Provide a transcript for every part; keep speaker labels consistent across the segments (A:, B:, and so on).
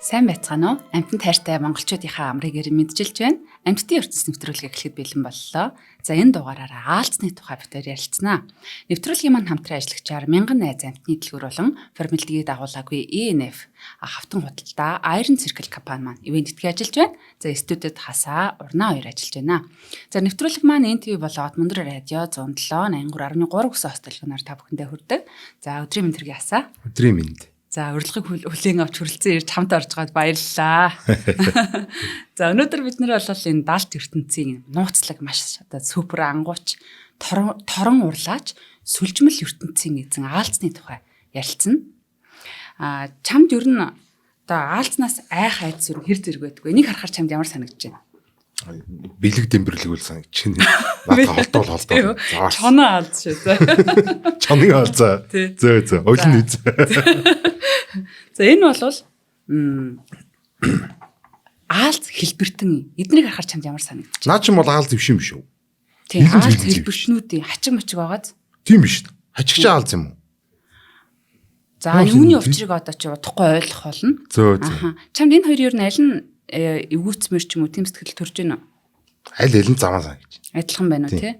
A: Сайн байцгаана уу? Амьтан тайртай монголчуудынхаа амрыг мэдчилж байна. Амьтдын ертөнц нэвтрүүлгийг эхлэхэд бэлэн боллоо. За энэ дугаараараа аалзны тухай битээр ярилцсанаа. Нэвтрүүлгийн маань хамтран ажиллагчаар мянган найз амьтны дэлгүүр болон формалдгийг дагуулаагүй ENF хавтан худалдаа Iron Circle компани маань ивент этгэ ажиллаж байна. За студиуд хасаа урнаа хоёр ажиллаж байна. За нэвтрүүлэг маань NTV болоод Мөндөр радио 107.8.3 гэсэн хостолгоноор та бүхэндээ хүрдэг. За өдрийн мэнд төргий хасаа.
B: Өдрийн мэнд.
A: За урилгыг хүлээн авч хүрэлцэн ирж хамт орж байгаад баярлалаа. За өнөөдөр бид нэр бол энэ даалт ертөнцийн нууцлаг маш одоо супер ангууч торон урлаач сүлжмэл ертөнцийн эзэн аалзны тухай ярилцсан. Чамд ер нь одоо аалзнаас айх айдас ер нь хэр зэрэг байдаг вэ? Энийг харахаар чамд ямар санагдаж байна?
B: Бэлэг дэмбэрлэг үл санагдаж байна. Надад холдоо.
A: Чоноо аалз шүү.
B: Чоныг аалзаа. Зөө. Олон үз.
A: За энэ бол аалз хэлбэртэн эднийг харахаар чамд ямар санагдаж байна?
B: Наа чи бол аалз биш юм биш үү?
A: Тийм аалз хэлбэртнүүдийн хачиг мачиг байгааз.
B: Тийм биш. Хачигч аалз юм уу?
A: За юуны учрыг одоо чи удахгүй ойлгох болно.
B: Зөө.
A: Чамд энэ хоёр ер нь аль нь эвгүүцмэр ч юм уу тийм сэтгэл төрж байна уу?
B: Аль нь замаа санагч.
A: Адилхан байна уу тий?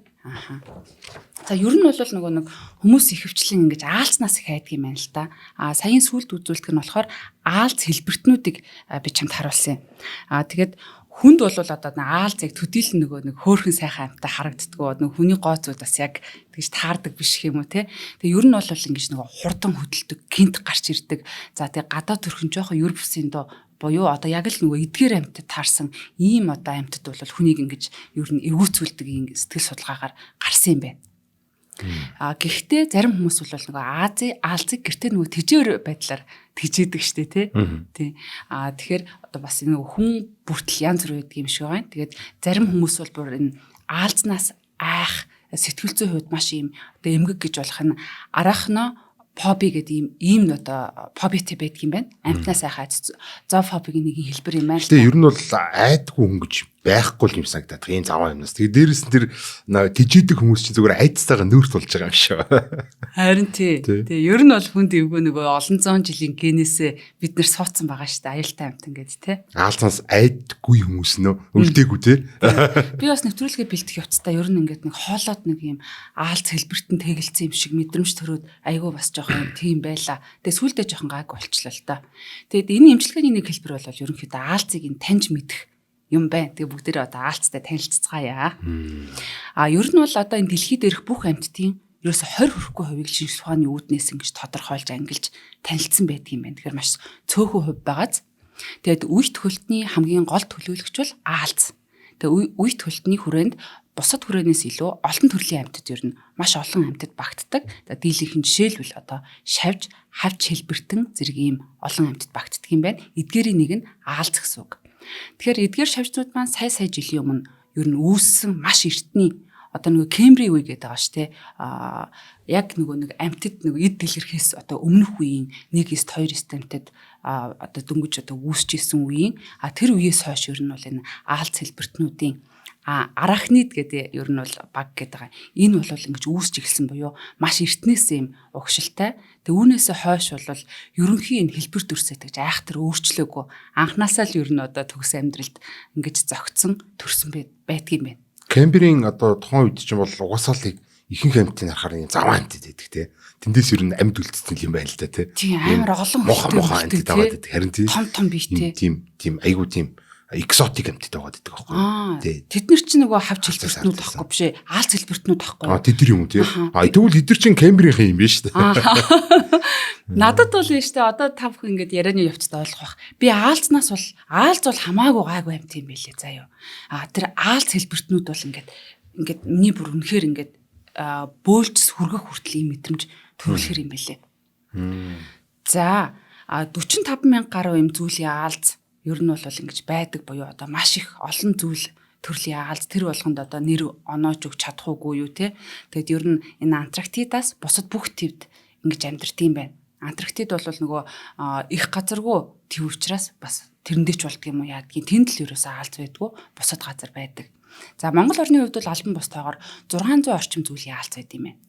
A: За ер нь бол нөгөө нэг хүмүүс их хвчлэн ингэж аалзнаас их айдаг юм байна л да. Саяын сүлд үзүүлдэг нь болохоор аалз хэлбэртнүүдийг би чамд харуулсан юм. Тэгээд хүнд бол одоо аалзыг төдийлөн нөгөө нэг хөөхөн сайхан амттай харагддггүй нөгөө хүний гооцуд бас яг тэгж таардаг биш юм уу те. Тэгээ ер нь бол ингэж нөгөө хурдан хөдөлдөг, гинт гарч ирдэг. За тэгээ гадаа төрхөн жоохон юр бүсийн доо буюу одоо яг л нөгөө эдгээр амьтад таарсан ийм одоо амьтад бол хүнийг ингэж ер нь эвгүүцүүлдэг ийм сэтгэл судалгаагаар гарсан юм байна. Гэхдээ зарим хүмүүс бол нөгөө аалзыг гэртээ нөгөө тэжээр байдлаар тэжээдэг штэ тий. Тэгэхээр одоо бас нөгөө хүн бүртэл янз бүр байдаг юм шиг байна. Тэгээд зарим хүмүүс бол бүр энэ аалзнаас айх сэтгэл зүйн хувьд маш ийм одоо эмгэг гэж болох нь арахно фоби гэдэг ийм одоо фобитэй байдаг юм байна. Амьтнаас айхаад зоофобиг нэг хэлбэр юм байна.
B: Тэгээ ер нь бол айдгүй хүн гэж байхгүй юм санагдаад ийм заваа юмнаас. Тэгээ дээрэс нь тэр тэжээдэг хүмүүс чинь зүгээр айдстайгаа нүүрт болж байгаа юм шүү.
A: Харин тий. Тэгээ ер нь бол хүнд эвгүй нөгөө олон зуун жилийн генээсээ бид нар суудсан байгаа шүү дээ. Аюултай амьтан гэдэг тий.
B: Аалзнаас айдгүй хүмүүс нөө өлдөөгүй тий.
A: Би бас нэвтрүүлгээ бэлдэх явцдаа ер нь ингээд нэг хоолоод нэг юм аалз хэлбэртэн тэгэлцсэн юм шиг мэдрэмж төрөөд айгүй бас жоохон тийм байла. Тэгээ сүулдэ жоохон гайг болчлоо л та. Тэгээд энэ эмчилгээний нэг хэлбэр бол ерөнхийдөө аалзыг ин таньж мэдэх юм байна. Тэгээ бүгдээрээ одоо аалцтай танилццгаая. Ер нь бол одоо энэ дэлхийд ирэх бүх амьтдын ерөөсө 20 хүрэхгүй хувийг шинжлэх ухааны үүднээс ингэж тодорхойлж ангилж танилцсан байдаг юм байна. Тэгэхээр маш цөөхөн хувь байгааз. Тэгээд үе төхөлтний хамгийн гол төлөөлөгч бол аалз. Тэгээ үе төхөлтний хүрээнд бусад хүрээнээс илүү олон төрлийн амьтад ер нь маш олон амьтад багтдаг. Дийлийнхэн жишээлбэл одоо шавж, хавч хэлбэртэн зэрэг ийм олон амьтад багтдаг юм байна. Эдгээрийн нэг нь аалз гэсэн үг. Тэгэхээр эдгээр шавжнууд маань сая жилийн өмнө ер нь үүссэн маш эртний одоо нөгөө Кембри үе гэдэг байгаа шүү дээ. Яг нөгөө нэг амьтад нөгөө эд дэлгэрхээс одоо өмнөх үеийн 1-9 амьтад одоо дөнгөж одоо үүсч исэн үеийн тэр үеэс хойш ер нь бол энэ аалз хэлбэртнүүдийн арахнид гэдэг ер нь бол баг гэдэг байгаа. Энэ бол ингэж үүсч эхэлсэн буюу маш эртнээс юм угшилтай. Тэг үүнээсээ хойш бол ерөнхийн энэ хэлбэр төрсөд гэж айхтар өөрчлөөгүй. Анхнаасаа л ер нь одоо төгс амьдралд ингэж зогтсон төрсөн байдгийм байна.
B: Кембрийн одоо тухайн үед чинь бол угаасаа л ихэнх амьтын харахаар юм заваа амьтад байдаг те. Тэндээс ер нь амьд үлдсэн юм байна л да те.
A: Тийм амар олон
B: мохоо амьтад байгаа гэдэг. Харин
A: том биетэй.
B: Тийм айгуу тийм экзотик амьтад байгаа гэдэг байхгүй.
A: Тэд нар чинь нөгөө хавч хэлбэртнүүд тахгүй биш ээ. Аалз хэлбэртнүүд тахгүй.
B: Тэд нар юм уу тийм. Тэгвэл эдгээр чинь Кембрийн юм биш үү?
A: Надад бол нь штэ одоо та бүхэн ингэж ярианы явцад ойлгох бах. Би аалзнаас бол аалз бол хамаагүй гайгүй амьт юм байлээ заяа. Тэр аалз хэлбэртнүүд бол ингээд миний бүр үнэхээр ингээд бөөлжс хүргэх хүртэл ийм мэдрэмж төрүүлэхэр юм байлээ. За 45,000 гаруй юм зүйлийн аалз ер нь бол ингэж байдаг буюу одоо маш их олон зүйл төрлийн аалз тэр болгонд одоо нэр оноож өгч чадахгүй юу те. Тэгэд ер нь энэ Антарктидаас бусад бүх твд ингэж амьдардаг юм байна. Антарктид бол нөгөө их газаргүй төв учраас бас тэрэндээ ч болдго юм уу яадгийн тэнд л ерөөсөө аалз байдгүй бусад газар байдаг. За Монгол орны хувьд бол албан бусдаагаар 600 орчим зүйлийн аалз байд юм байна.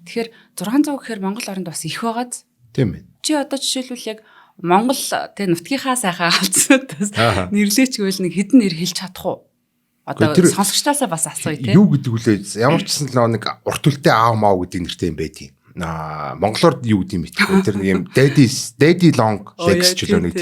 A: Тэгэхээр 600 гэхээр Монгол оронд бас их байгааз.
B: Тийм ээ.
A: Чи одоо жишээлбэл яг Монгол тэ нутгийнхаа сайхан алцнуудаас нэрлээч гэвэл нэг хэдэн нэр хэлж чадах уу? Одоо сонсогчдоосаа бас асууя те.
B: Юу гэдэг үлээ ямар ч гэсэн нэг урт үлтэй аав маа гэдэг нэртэй юм байдгийг. Монголоор юу гэдэг юм бэ? Тэр нэг юм daddy long legs ч нэг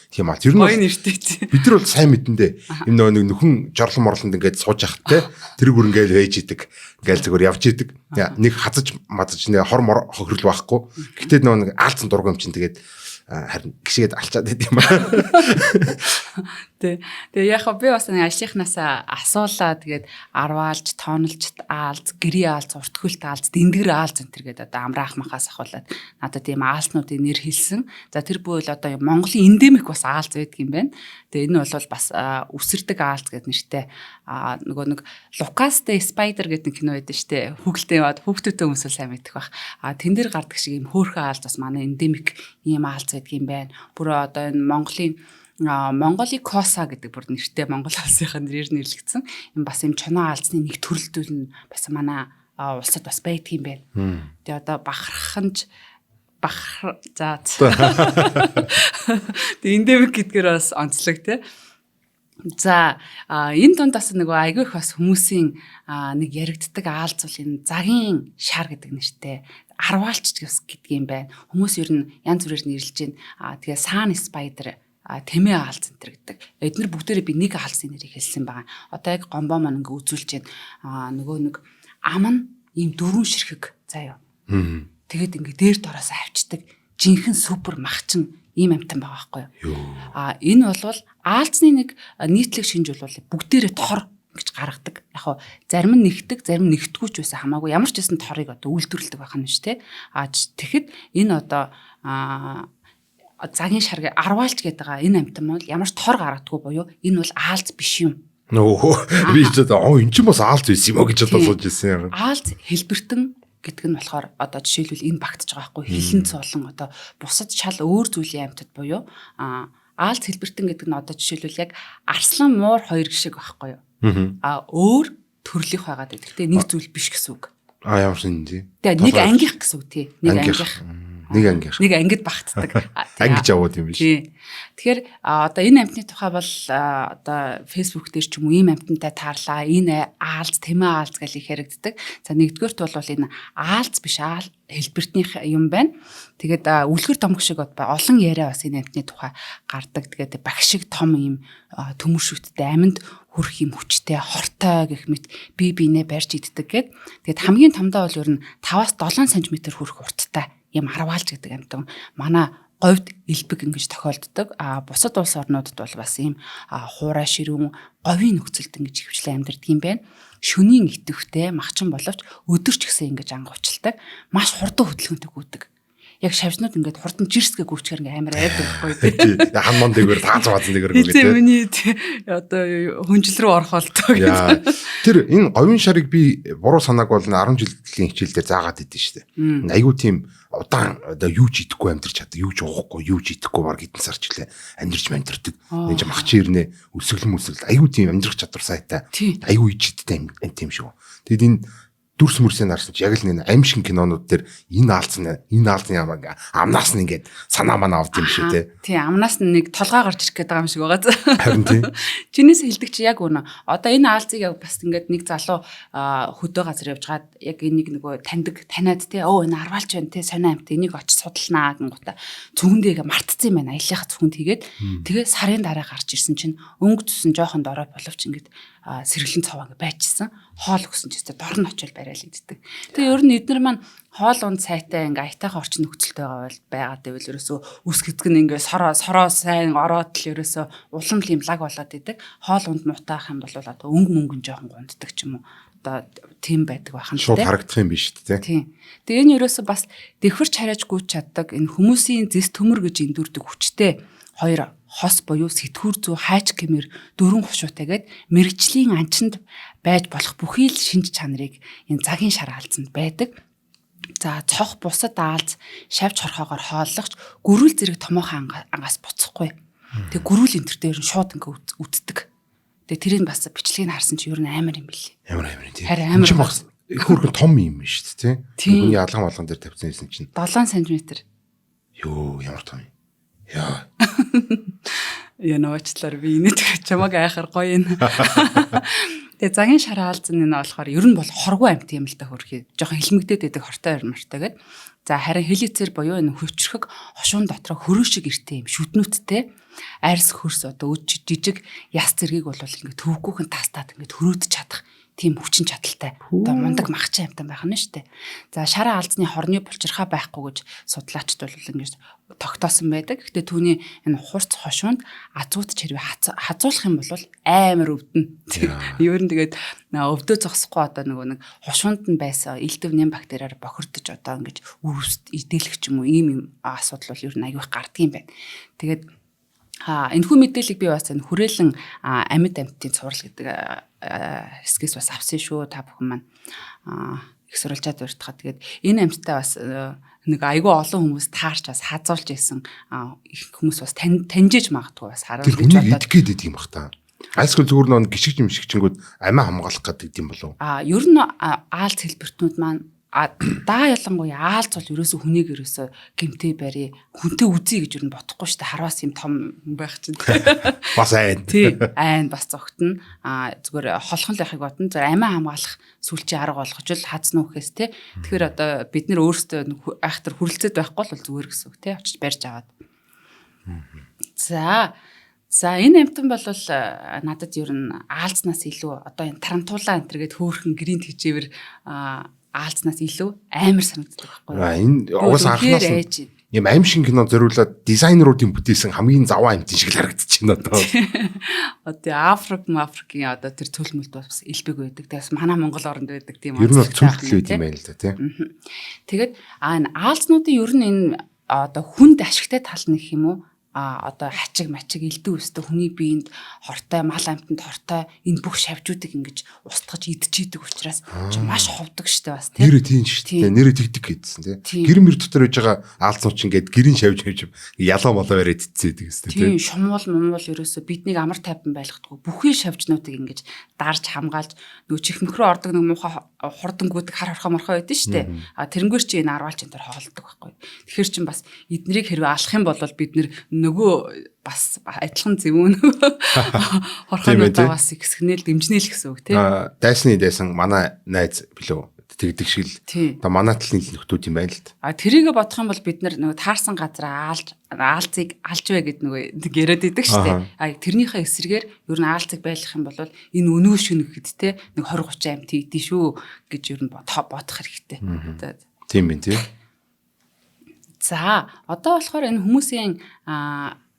B: тийм аа. Тэр нь бид нар бол сайн мэдэндээ. Юм нэг нөхөн жорлон морлонд ингээд сууж явах те. Тэр бүр ингээд вэж идэг. Ингээд зүгээр явж идэг. Нэг хазаж мазаж нэг хор мор хохирол байхгүй. Гэтэ нэг аалцсан дург юм чинь тэгээд харин гişгээд алчаад байд юм аа.
A: Тэгээ яг би бас нэг ашихнаасаа асуулаа тэгээд арваалж, тоонолж аалз, гэрээ аалз, урт хөлт аалз, дэндгэр аалз энэ төр гэдэг одоо амраах махаас ахуулаад надад тийм аалзнуудын нэр хэлсэн. За тэр бүвэл одоо Монголын эндемик бас аалз байдаг юм байна. Тэгээ энэ бол бас үсэрдэг аалз гэдэг нэртэй нөгөө нэг Lucas the Spider гэдэг кино байдаг штэ. Хүүхэлтэй бод хүүхдүүдтэй хүмүүс сайн мэдэх бах. Тэн дээр гардаг шиг юм хөөрхөн аалз бас манай эндемик ийм аалз байдаг юм байна. Бүр одоо энэ Монголын Коса гэдэг бүр нэртэй Монгол улсынхаа нэрээр нэрлэгдсэн. Энэ бас юм чоноо аалзны нэг төрөлтөл нь бас манай улсад бас байдаг юм байна. Тэгээ одоо за тэгээ эндемик гэдгээр бас онцлог тий. За энэ дундаас нөгөө айгүй их бас хүмүүсийн нэг яригддаг аалз бол энэ загийн шар гэдэг нэртэй арваалч гэдэг юм байна. Хүмүүс ер нь янз бүрээр нэрлэж байна. Тэгээ Sun Spider тэмээ аалз энэ гэдэг. Эдгээр бүгдээрээ би нэг аалзын нэрийг хэлсэн байгаа. Одоо яг гомбоо маань ингээ үзүүлж байна. Нөгөө нэг ам нь ийм дөрвөн ширхэг заяа. Тэгээд ингээ дээр дороос авчдаг жинхэнэ супер махчин ийм амтан байгаа байхгүй юу. Энэ бол аалзны нэг нийтлэг шинж бол бүгдээрээ тор гэж гаргадаг. Яг зарим нь нэгдэг, зарим нь нэгтгүүч байсан хамаагүй ямар ч гэсэн торыг одоо үйлдвэрлэдэг байх нь шүү дээ. Тэгэхэд энэ одоо загийн шарг арваалч гэдэг энэ амтан бол ямар ч тор гаргадаггүй буюу энэ бол аалз биш юм.
B: Би ч одоо энэ ч бас аалз байсан юм уу гэж одоо сууж ирсэн юм.
A: Аалз хэлбэртэн гэдэг нь болохоор одоо жишээлбэл энэ багтж байгаа байхгүй хилэнц болон одоо бусад шал өөр зүйлийн амьтад буюу аалз хэлбэртэн гэдэг нь одоо жишээлбэл яг арслан муур хоёр гişиг байхгүй юу. Өөр төрлийнх байгаад байдаг. Гэтэ нэг зүйл биш гэсэн үг.
B: Ямар шин тий.
A: Тэгээ нэг ангийнх гэсэн үг тий.
B: Нэг ангийнх.
A: Нэг ангид багтдаг.
B: Ангиж аваад юм биш.
A: Тий. Тэгэхээр одоо энэ амтны тухай бол одоо Facebook дээр ч юм уу ийм амтантай таарлаа. Энэ аалз, тэмээ аалз гэж их яригддаг. За нэгдүгээрт бол энэ аалз биш хэлбэртнийх юм байна. Тэгээд үлгэр том шиг олон яриа бас энэ амтны тухай гардаг. Тэгээд багшиг том ийм төмөршөттэй аминд хүрх юм хүчтэй хортой гэх мэт бие биенээ барьж иддэг гэд. Тэгээд хамгийн томдоо бол ер нь 5-7 см хүрэх урттай юм арваалж гэдэг амтан манай говьд элбэг ингэж тохиолддог. Бусад улс орнуудад бол бас ийм хуурай ширүүн говийн нөхцөлд ингэж хөвчлэн амьдардаг юм байна. Шөнийн идэвхтэй махчин боловч өдөрч гэсэн ингэж ангуучилдаг. Маш хурдан хөдөлгөөнтэй гүйдэг. Яг шавжнууд ингээд хурдан жирсгээ гүйчээр ингээ амар айдаг байхгүй тий.
B: Хан мон дээгүүр тааз баазан дээгүүр гүйлээ.
A: Эцээ миний одоо хүнжил рүү орох болтоо гэж.
B: Тэр энэ говийн шарыг би буруу санааг бол 10 жилийн хичээлдээ заагаад идэв штэ. Айгуу тийм удаан одоо юу ч идэхгүй амьдарч чаддаг, юу ч уухгүй, юу ч идэхгүй баг хэдэн сар ч лээ амьдарч амьдардаг. Энд чинь махчин ирнэ, өсөглөн айгуу тийм амьдрах чадвар сайтай. Айгуу ичдтэй юм тийм шүү. Тэгэд энэ дүрс мөрсөнд харсан чи яг л нэг аимшиг кинонууд дээр энэ аалзны амнаас нь ингээд санаа манаа авд юм шүү те.
A: Тий, амнаас нь нэг толгой гарч ирэх гээд байгаа юм шиг байгаа.
B: Харин тий.
A: Чинээс хэлдэг чи яг үнэ. Одоо энэ аалзыг яг бас ингээд нэг залуу хөдөө газар явж гад яг энийг нөгөө таниад те. Энэ арвалж байна те. Сонио амт энийг очиж судалнаа гингута. Цүгэндээ мартцсан юм байна. Аяллахад цүгэнд хийгээд тэгээ сарын дараа гарч ирсэн чинь өнгө зүсэн жоохон дорой боловч ингээд сэргэлэн цаваа ингээ байчсан. Хоол өгсөн ч гэсэн дор нь очил барайл иддэг. Тэгээ ер нь эднэр маань хоол унд сайтай ингээ аятайхан орчин нөхцөлтэй байгаад байвал ерөөсөө үс гэцэг нь ингээ сороо сайн ороод л ерөөсөө улам л юм лаг болоод идэг. Хоол унд муутаах юм бол одоо өнгө мөнгөн жоохон гунддаг ч юм уу. Одоо тийм байдаг бахан
B: шүү дээ. Шууд харагдах юм биш үү те.
A: Тийм. Тэгээ энэ ерөөсөө бас дэвхэрч хараач гүйч чаддаг энэ хүмүүсийн зэс төмөр гэж эндүрдэг хүчтэй хоёр хос буюу сэтгүүр зүү хайч гэмээр дөрвөн хушуутайгээд мэрэгжлийн анчинд байж болох бүхий л шинж чанарыг энэ загийн шар аалзанд байдаг. За цох бусад аалз шавж хорхоогоор хооллогч гөрүүл зэрэг томоохон ангаас буцахгүй. Тэг гөрүүл энтертэй ер нь шууд ингээ үддэг. Тэг тэрийг бас бичлэгийг харсан чи ер нь амар юм билий.
B: Ямар тийм. Харин амар их хөргөн том юм шүү дээ тий. Хүний алган болгон дээр тавьсан юм чинь
A: 7 см.
B: Йоо ямар том юм. Яа.
A: Янаачлаар би инээд чамаг айхаар гоё юм. Тэгээ загин шараа алзан энэ болохоор ер нь бол хоргүй амт юм л да хөрхий. Жохон хилмигдээд байдаг хортой мартай гэдэг. За харин хелицер буюу энэ хөвчрөхөг хошуун дотроо хөрөө шиг иртэй юм шүднүүдтэй арьс хөрс одоо өж жижиг яс зэргийг бол ингээд төвгүйхэн тастаад ингээд хөрөөдөж чадах тийм хүчин чадалтай. Одоо мундаг махчин амтан байх нь шүү дээ. За шараа алзны хорны булчирхаа байхгүй гэж судлаачд бол ингэж тогтоосон байдаг. Гэхдээ түүний энэ хурц хошуунд азууд чирвэ хазуулах юм бол амар өвдөн. Ер нь тэгээд өвдөө зогсохгүй одоо нэг хошуунд нь байсан элдв нэм бактериар бохирдож одоо ингэж үрвэст идэлэх ч юм уу ийм асуудал бол ер нь аюух гардаг юм байна. Тэгээд энэхүү мэдээллийг би бас энэ хүрээлэн амьд амьтдын цуврал гэдэг хэсгээс бас авсан шүү та бүхэн маань их сурвалжаад урьдхаа. Тэгээд энэ амьттай бас нэг айгүй олон хүмүүс таарч бас хазуулж байсан их хүмүүс бас таньжиж магадгүй бас хараад
B: гэж бодоод идэхэд идэм бах та. Альсгүй зүгээр нөө гიშгч юм шигчэнгүүд амиа хамгаалах гэдэг юм болов.
A: Ер нь аалц хэлбэртнүүд маань даа ялангуяа аалц бол ерөөсө хүнийг ерөөсө гэмтэй барь хүнтэй үзье гэж юу бодохгүй шүү дээ. Харвас юм том байх чинь.
B: Бас айн.
A: Тий, айн бас зогтно. Зүгээр холхон л яхийг бодно. Зүгээр амиа хамгаалах сүүлчийн арга болгож л хазна үхээс тий. Тэгэхээр одоо бид нэр өөрсдөө айхтар хүрлцээд байхгүй бол зүгээр гэсэн үг тий. Очиж барьж аваад. За энэ амтан бол надад ер нь аалзнаас илүү одоо энэ тарантуулаа энэ төргээд хөөхөн грийн хижээвэр аалзнаас илүү амар санагддаг байхгүй юу?
B: Энэ угсаа анхнаас юм аим шиг кино зориулаад дизайнеруудын бүтээсэн хамгийн заваа амтын шиг л харагдчихэв одоо.
A: Одоо Африкийн одоо тэр төлмөлд бас элбэг байдаг. Тэгээс манай Монгол оронд байдаг тийм
B: ер нь бол цөлтөл байт юм байна л да тийм.
A: Тэгээд энэ аалзнуудын ер нь энэ одоо хүнд ашигтай тал нь гэх юм уу? Одоо хачиг мачиг элдв өстө хүний биед хортой мал амтанд хортой энэ бүх шавжуудыг ингэж устгаж идчихийдэг учраас маш ховдог штэ бас тийм.
B: Нэрээ тийм штэ. Нэрээ тэгдэг гэдсэн тийм. Гэр мэр дотор байж байгаа аалзнууч ингээд гэрийн шавж ялаа молоо яриад идцээдэг гэсэн
A: тийм. Шумуул ерөөсө биднийг амар тайван байлгахдаггүй. Бүхий шавжнуудыг ингэж дарж хамгаалж нөгөө чихмэх рүү ордог нэг муухай хурдангууд хар хорхоо байдаг штэ. Тэрнгээр чи энэ арвалч энэ төр хоолдог байхгүй. Тэгэхээр чин бас эднэрийг хэрвээ алах юм бол бид нөгөө бас адилхан зөвүүн хорхоонуудаа бас ихсгнэл дэмжнэл гэсэн үг тийм.
B: Дайсны дайсан манай найз билүү тэгдэг шиг л одоо манай талын нөхдүүд юм байна л да.
A: Тэрийгэ бодох юм бол бид нөгөө таарсан газараа аалцыг алж вэ гэд нөгөө яриад идэг штэ. Тэрнийхээ эсрэгээр ер нь аалцыг байлгах юм бол энэ өнөө шүнэхэд те нэг 20-30 амт идэв шүү гэж ер нь бодох хэрэгтэй.
B: Тийм байна тийм.
A: За одоо болохоор энэ хүмүүсийн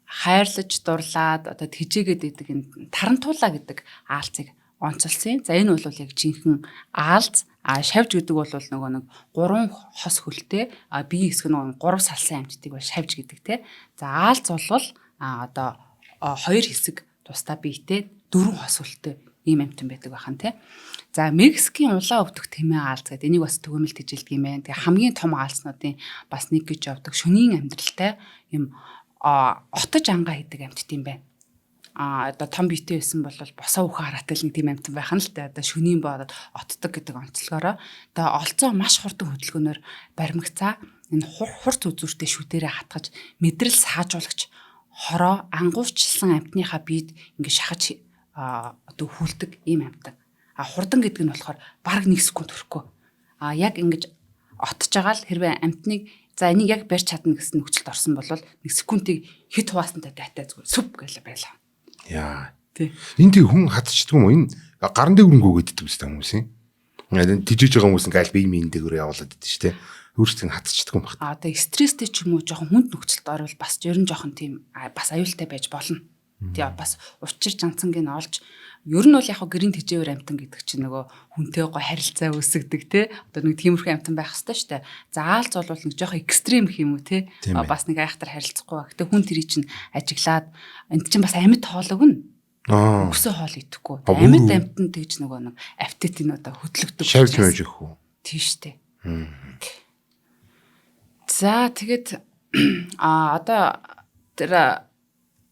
A: хайрлаж дурлаад одоо тэжээгээд идэг энэ тарантуулаа гэдэг аалцыг онцолсон. За энэ бол яг жинхэнэ аалц шавж гэдэг бол нөгөө нэг 3 хос хөлтэй бие хэсэг нөгөө 3 салсан амьтдыг бол шавж гэдэг те. За аалц бол одоо 2 хэсэг тусдаа биетэй 4 хос хөлтэй ийм амьтан байдаг бахан те. За Мексикийн улаан өвдөх тэмээ аалц гэдэг энийг бас төгөөмөл тэжилдэг юм байна. Тэгээ хамгийн том аалцнуудын бас нэг гэж явдаг шөнийн амьдралтай юм отож ангаа гэдэг амьтд юм байна. Одоо том биетэй байсан бол босоо ухаан хараатай нэг тийм амьтан байх нь л дээ. Одоо шөнийн бодод отдог гэдэг онцлогоороо одоо олцоо маш хурдан хөдөлгөөнөөр баримгцаа энэ хурц үзүүртэй шүтээрээ хатгаж мэдрэл саажуулагч хороо ангуурчлсан амьтныхаа биед ингэ шахаж одоо хүлдэг ийм амьтан. Хурдан гэдэг нь болохоор бараг 1 секунд хүрэхгүй. Яг ингэж отж байгаа л хэрвээ амьтныг за энийг яг барьж чадна гэсэн нөхцөлд орсон бол 1 секундыг хэд хуваасантай дайтай зүгээр сүп гэлээ байлаа.
B: Яа. Энд тийм хүн хатчихдаг юм уу? Энэ гаран дээгүрэнгөө гэддэг үстэй хүмүүсийн. Тижиж байгаа хүмүүс ингээл бие миндэгөр явуулаад идэв шүү дээ. Өөрсдөө хатчихдаг юм байна.
A: Одоо стресстэй ч юм уу жоохон хүнд нөхцөлд орвол бас ер нь жоохон тийм бас аюултай байж болно. Тэгээ бас учир жанцангийг нь олж ер нь бол яг гэрийн тэжээвэр амтан гэдэг чинь нөгөө хүнтэй гоо харилцаа үүсгдэг те одоо нэг тиймэрхүү амтан байх хэрэгтэй шүү дээ. За аалц бол нэг жоохон экстрим гэх юм уу те бас нэг айхтар харилцахгүй. Гэтэ хүн тэрий чинь ажиглаад энд чинь бас амьд хоолог нь өсөө хоол идэхгүй. Амьд амтан тэгж нөгөө нэг аппетитийн одоо хөдлөгдөв.
B: Шавж мэж их үү?
A: Тийш дээ. За тэгээд одоо тэр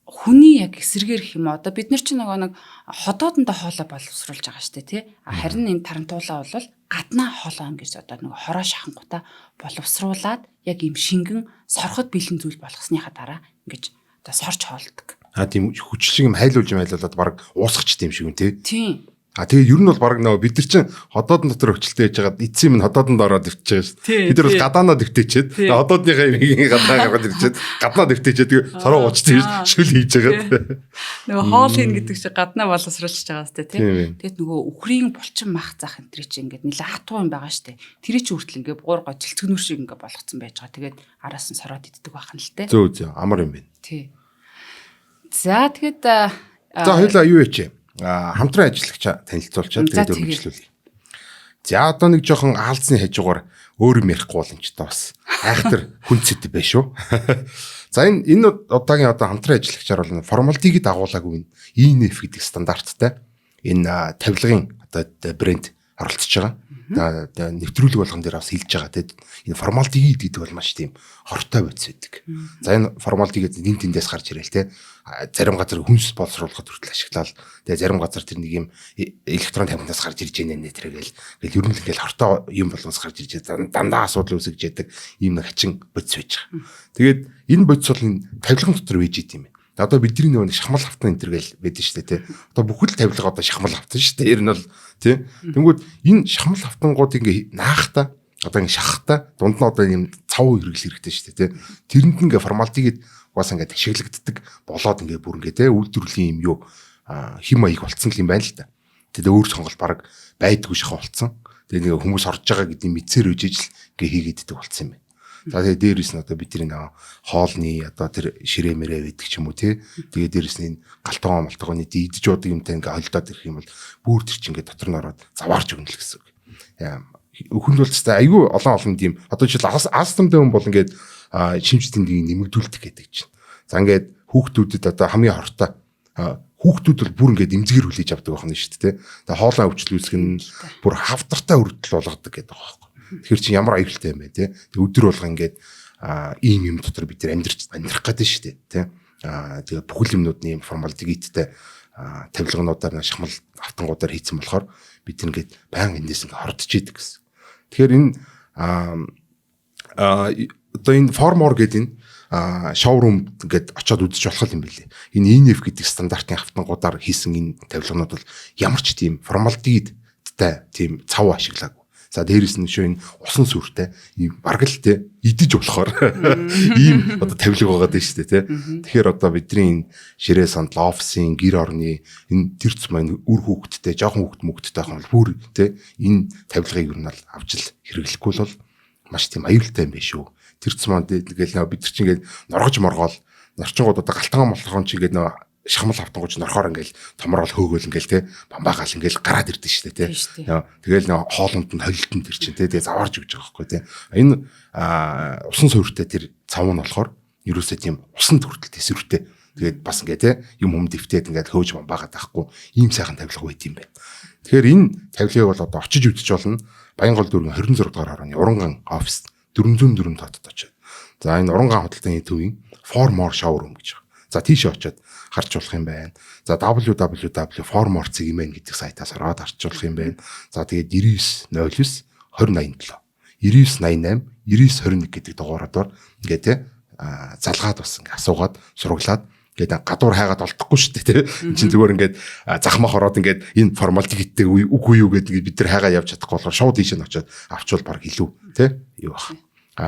A: хүний яг эсэргээр гэх юм одоо бид нар чинь нэг ходоодондоо хоолой боловсруулж байгаа шүү дээ тий. Харин энэ тарантуулаа бол гаднаа хоолой ингэж одоо нэг хороо шахангуудаа боловсруулад яг юм шингэн сорхот бэлэн зүйл болгосныхаа дараа ингэж одоо сорж хоолдог.
B: Тийм хүчлэг юм хайлуулаад баг уусгач тийм шиг юм тий.
A: Тийм.
B: Тэгээ ер нь бол баг нөгөө бид нар чинь ходоодн дотор хөвчлөлтэй яж байгаа эцсийн минь ходооднд ороод өвчж байгаа шүү. Бид нар бас гадаанаа дэвтээчээд ходоодныхаа имийг гадаа гаргаад ирчээд гаднаа дэвтээчээд тэгээ сороо уучдаг шүл хийж байгаа.
A: Нөгөө хоол хийн гэдэг чинь гаднаа боловсруулж байгаа сте тий. Тэгэд нөгөө үхрийн булчин мах зах энэ чинь ингээд нэлээ хатуу юм байгаа штэ. Тэр чинь хүртэл ингээд гур гожилцгнүр шиг ингээд болгоцсон байж байгаа. Тэгээд араас нь сороод иддэг байхan л те.
B: Зөө амар юм байна.
A: Тий. За тэгэд
B: за хоёлаа юу яач хамтран ажиллагчаа танилцуулчаад тэгээд өргөжлүүлье. За одоо нэг жоохон аалзны хажуугаар өөр юм ярихгүй бол энэ ч бас айхтар хүнцэт бай шүү. За энэ удаагийн одоо хамтран ажиллагчаар бол формалдыг дагуулаагүй ENF гэдэг стандарттай энэ тавилгын одоо брэнд оролцож байгаа. Нэвтрүүлэг болгон дээр бас хэлж байгаа. Тэгээд энэ формалдыг гэдэг бол маш тийм хортой байц байдаг. За энэ формалдыг нин тэндээс гарч ирээл те. Зарим газар хүнс боловсруулахад хүртэл ашиглаад тэгээ зарим газар тэр нэг юм электрон тамхинаас гарч ирж байгаа нэ тэргээл ер нь л ингээл хортой юм болгоос гарч ирж дандаа асуудал үүсгэж яадаг ийм нэг хачин бодис байж байгаа. Тэгээд энэ бодис бол энэ тавилган дотор байж идэм юм. Одоо бидний нөгөө шахмал хавтан энэ тэргээл байдаг шүү дээ тий. Одоо бүхэл тавилга одоо шахмал хавтан шүү дээ. Ер нь бол тий. Тэнгүүд энэ шахмал хавтангууд ингээ наахта одоо ингээ шахахта дунд нь одоо юм цав хэрэглэл хэрэгтэй шүү дээ тий. Тэрэнд ингээ формалтигэд бас ингээд ашиглагддаг болоод ингээд бүр ингээд те үйлдвэрлэлийн юм юу хим маяг болцсон юм байна л да. Тэгээд өөр сонголт баг байдгүй шахаа болцсон. Тэгээд нэг хүмүүс орж байгаа гэдэг мэдсээр үжиж л ингээд хийгээддэг болцсон юм байна. За тэгээд дээрээс нь одоо бидний хоолны одоо тэр ширээ мэрээ байдаг ч юм уу те. Тэгээд дээрээс нь галтгоо малтгооны идэж уудаг юмтай ингээд холдоод ирэх юм бол бүр тэр чинь ингээд дотор нь ороод заваарч өгнө л гэсэн үг. Өхөнд бол тест айгүй олон тийм одоо жишээл астамтай хүн бол ингээд шимж тэмдгийг нэмэгдүүлдэг гэдэг чинь. За ингээд хүүхдүүдэд одоо хамгийн хортой хүүхдүүд бол бүр ингээд эмзэгэр хүлээж авдаг байна шүү дээ. Тэгээ хоолой өвчлүүлсэх нь бүр хавдартай хүртэл болгодог гэдэг байгаа байхгүй. Тэгэхээр чи ямар аюултай юм бэ те. Тэгээ өдөр болго ингээд ийм юм дотор бид нар амьдрах гэдэг шүү дээ те. Тэгээ бүхэл юмнуудын формалдигиттэй тавилгануудаар шахмал автангуудаар хийцэн болохоор бид ингээд баян эндээс ингээд хордож идэг гэсэн. Тэгэхээр энэ одоо энэ формор гэдэг энэ шоурум ингээд очиод үзэж болох юм билээ. Энэ ENF гэдэг стандартын автангуудаар хийсэн энэ тавилганууд бол ямар ч тийм формалдигидтай тийм цав ашиглаагүй. За дээрээс нь шөө энэ усан сүртэй ийм бараг л те идэж болохоор ийм одоо тавилга байгаа даа шүү дээ те. Тэгэхээр одоо бидний энэ ширээ санд офисын гэр орны энэ тэрц маань үр хүүхдтэй жоохон хүүхдтэй байх юм бол бүр те энэ тавилгыг юу нэл авч л хэрэглэхгүй бол маш тийм аюултай юм биш үү. Тэрц маань тэгэл бид нар чинь ингээд норгож моргоол нарчингууд одоо галтгаан молхон чи ингээд нөө шахмал автангууч норхоор ингээл томроол хөөгөөл ингээл те бамбаагаал ингээл гараад ирдэ штэ те. Тэгэл нөө хоолонд нь холилтон тэр чинь те тэгээ заваарж өгч байгаа байхгүй те. Энэ усан суурьтай тэр цав нь болохоор ерөөсөө тийм усан төртөл тэсвэртэй. Тэгээд бас ингээ те юм дэвтээд ингээд хөөж бамбаагаад байхгүй ийм сайхан тавилга байт юм байна. Тэгэхээр энэ тавилгыг бол одоо очиж үзэж болно. Баянгол дүүрэн 26 дугаар хорооны Уранган офис 404 татад очиод. За энэ Уранган худалдааны төвийн Formor showroom гэж байна. За тийшээ очиод харж болох юм байна. За www.formor.cgmen гэдэг сайтаас ороод харж болох юм байна. За тэгээд 9909 2087 9988 9921 гэдэг дугаараадаар ингээд те залгаад бас ингээд асуугаад сураглаад ингээд гадуур хайгаад олдохгүй шүү дээ те. Энд чинь зүгээр ингээд захмах ороод ингээд энэ формалдик гэдэг үгүй юу гэдэг бид нар хайгаа явж чадахгүй болохоор шууд ийш нь очиод авчвал баг илүү те юу бах.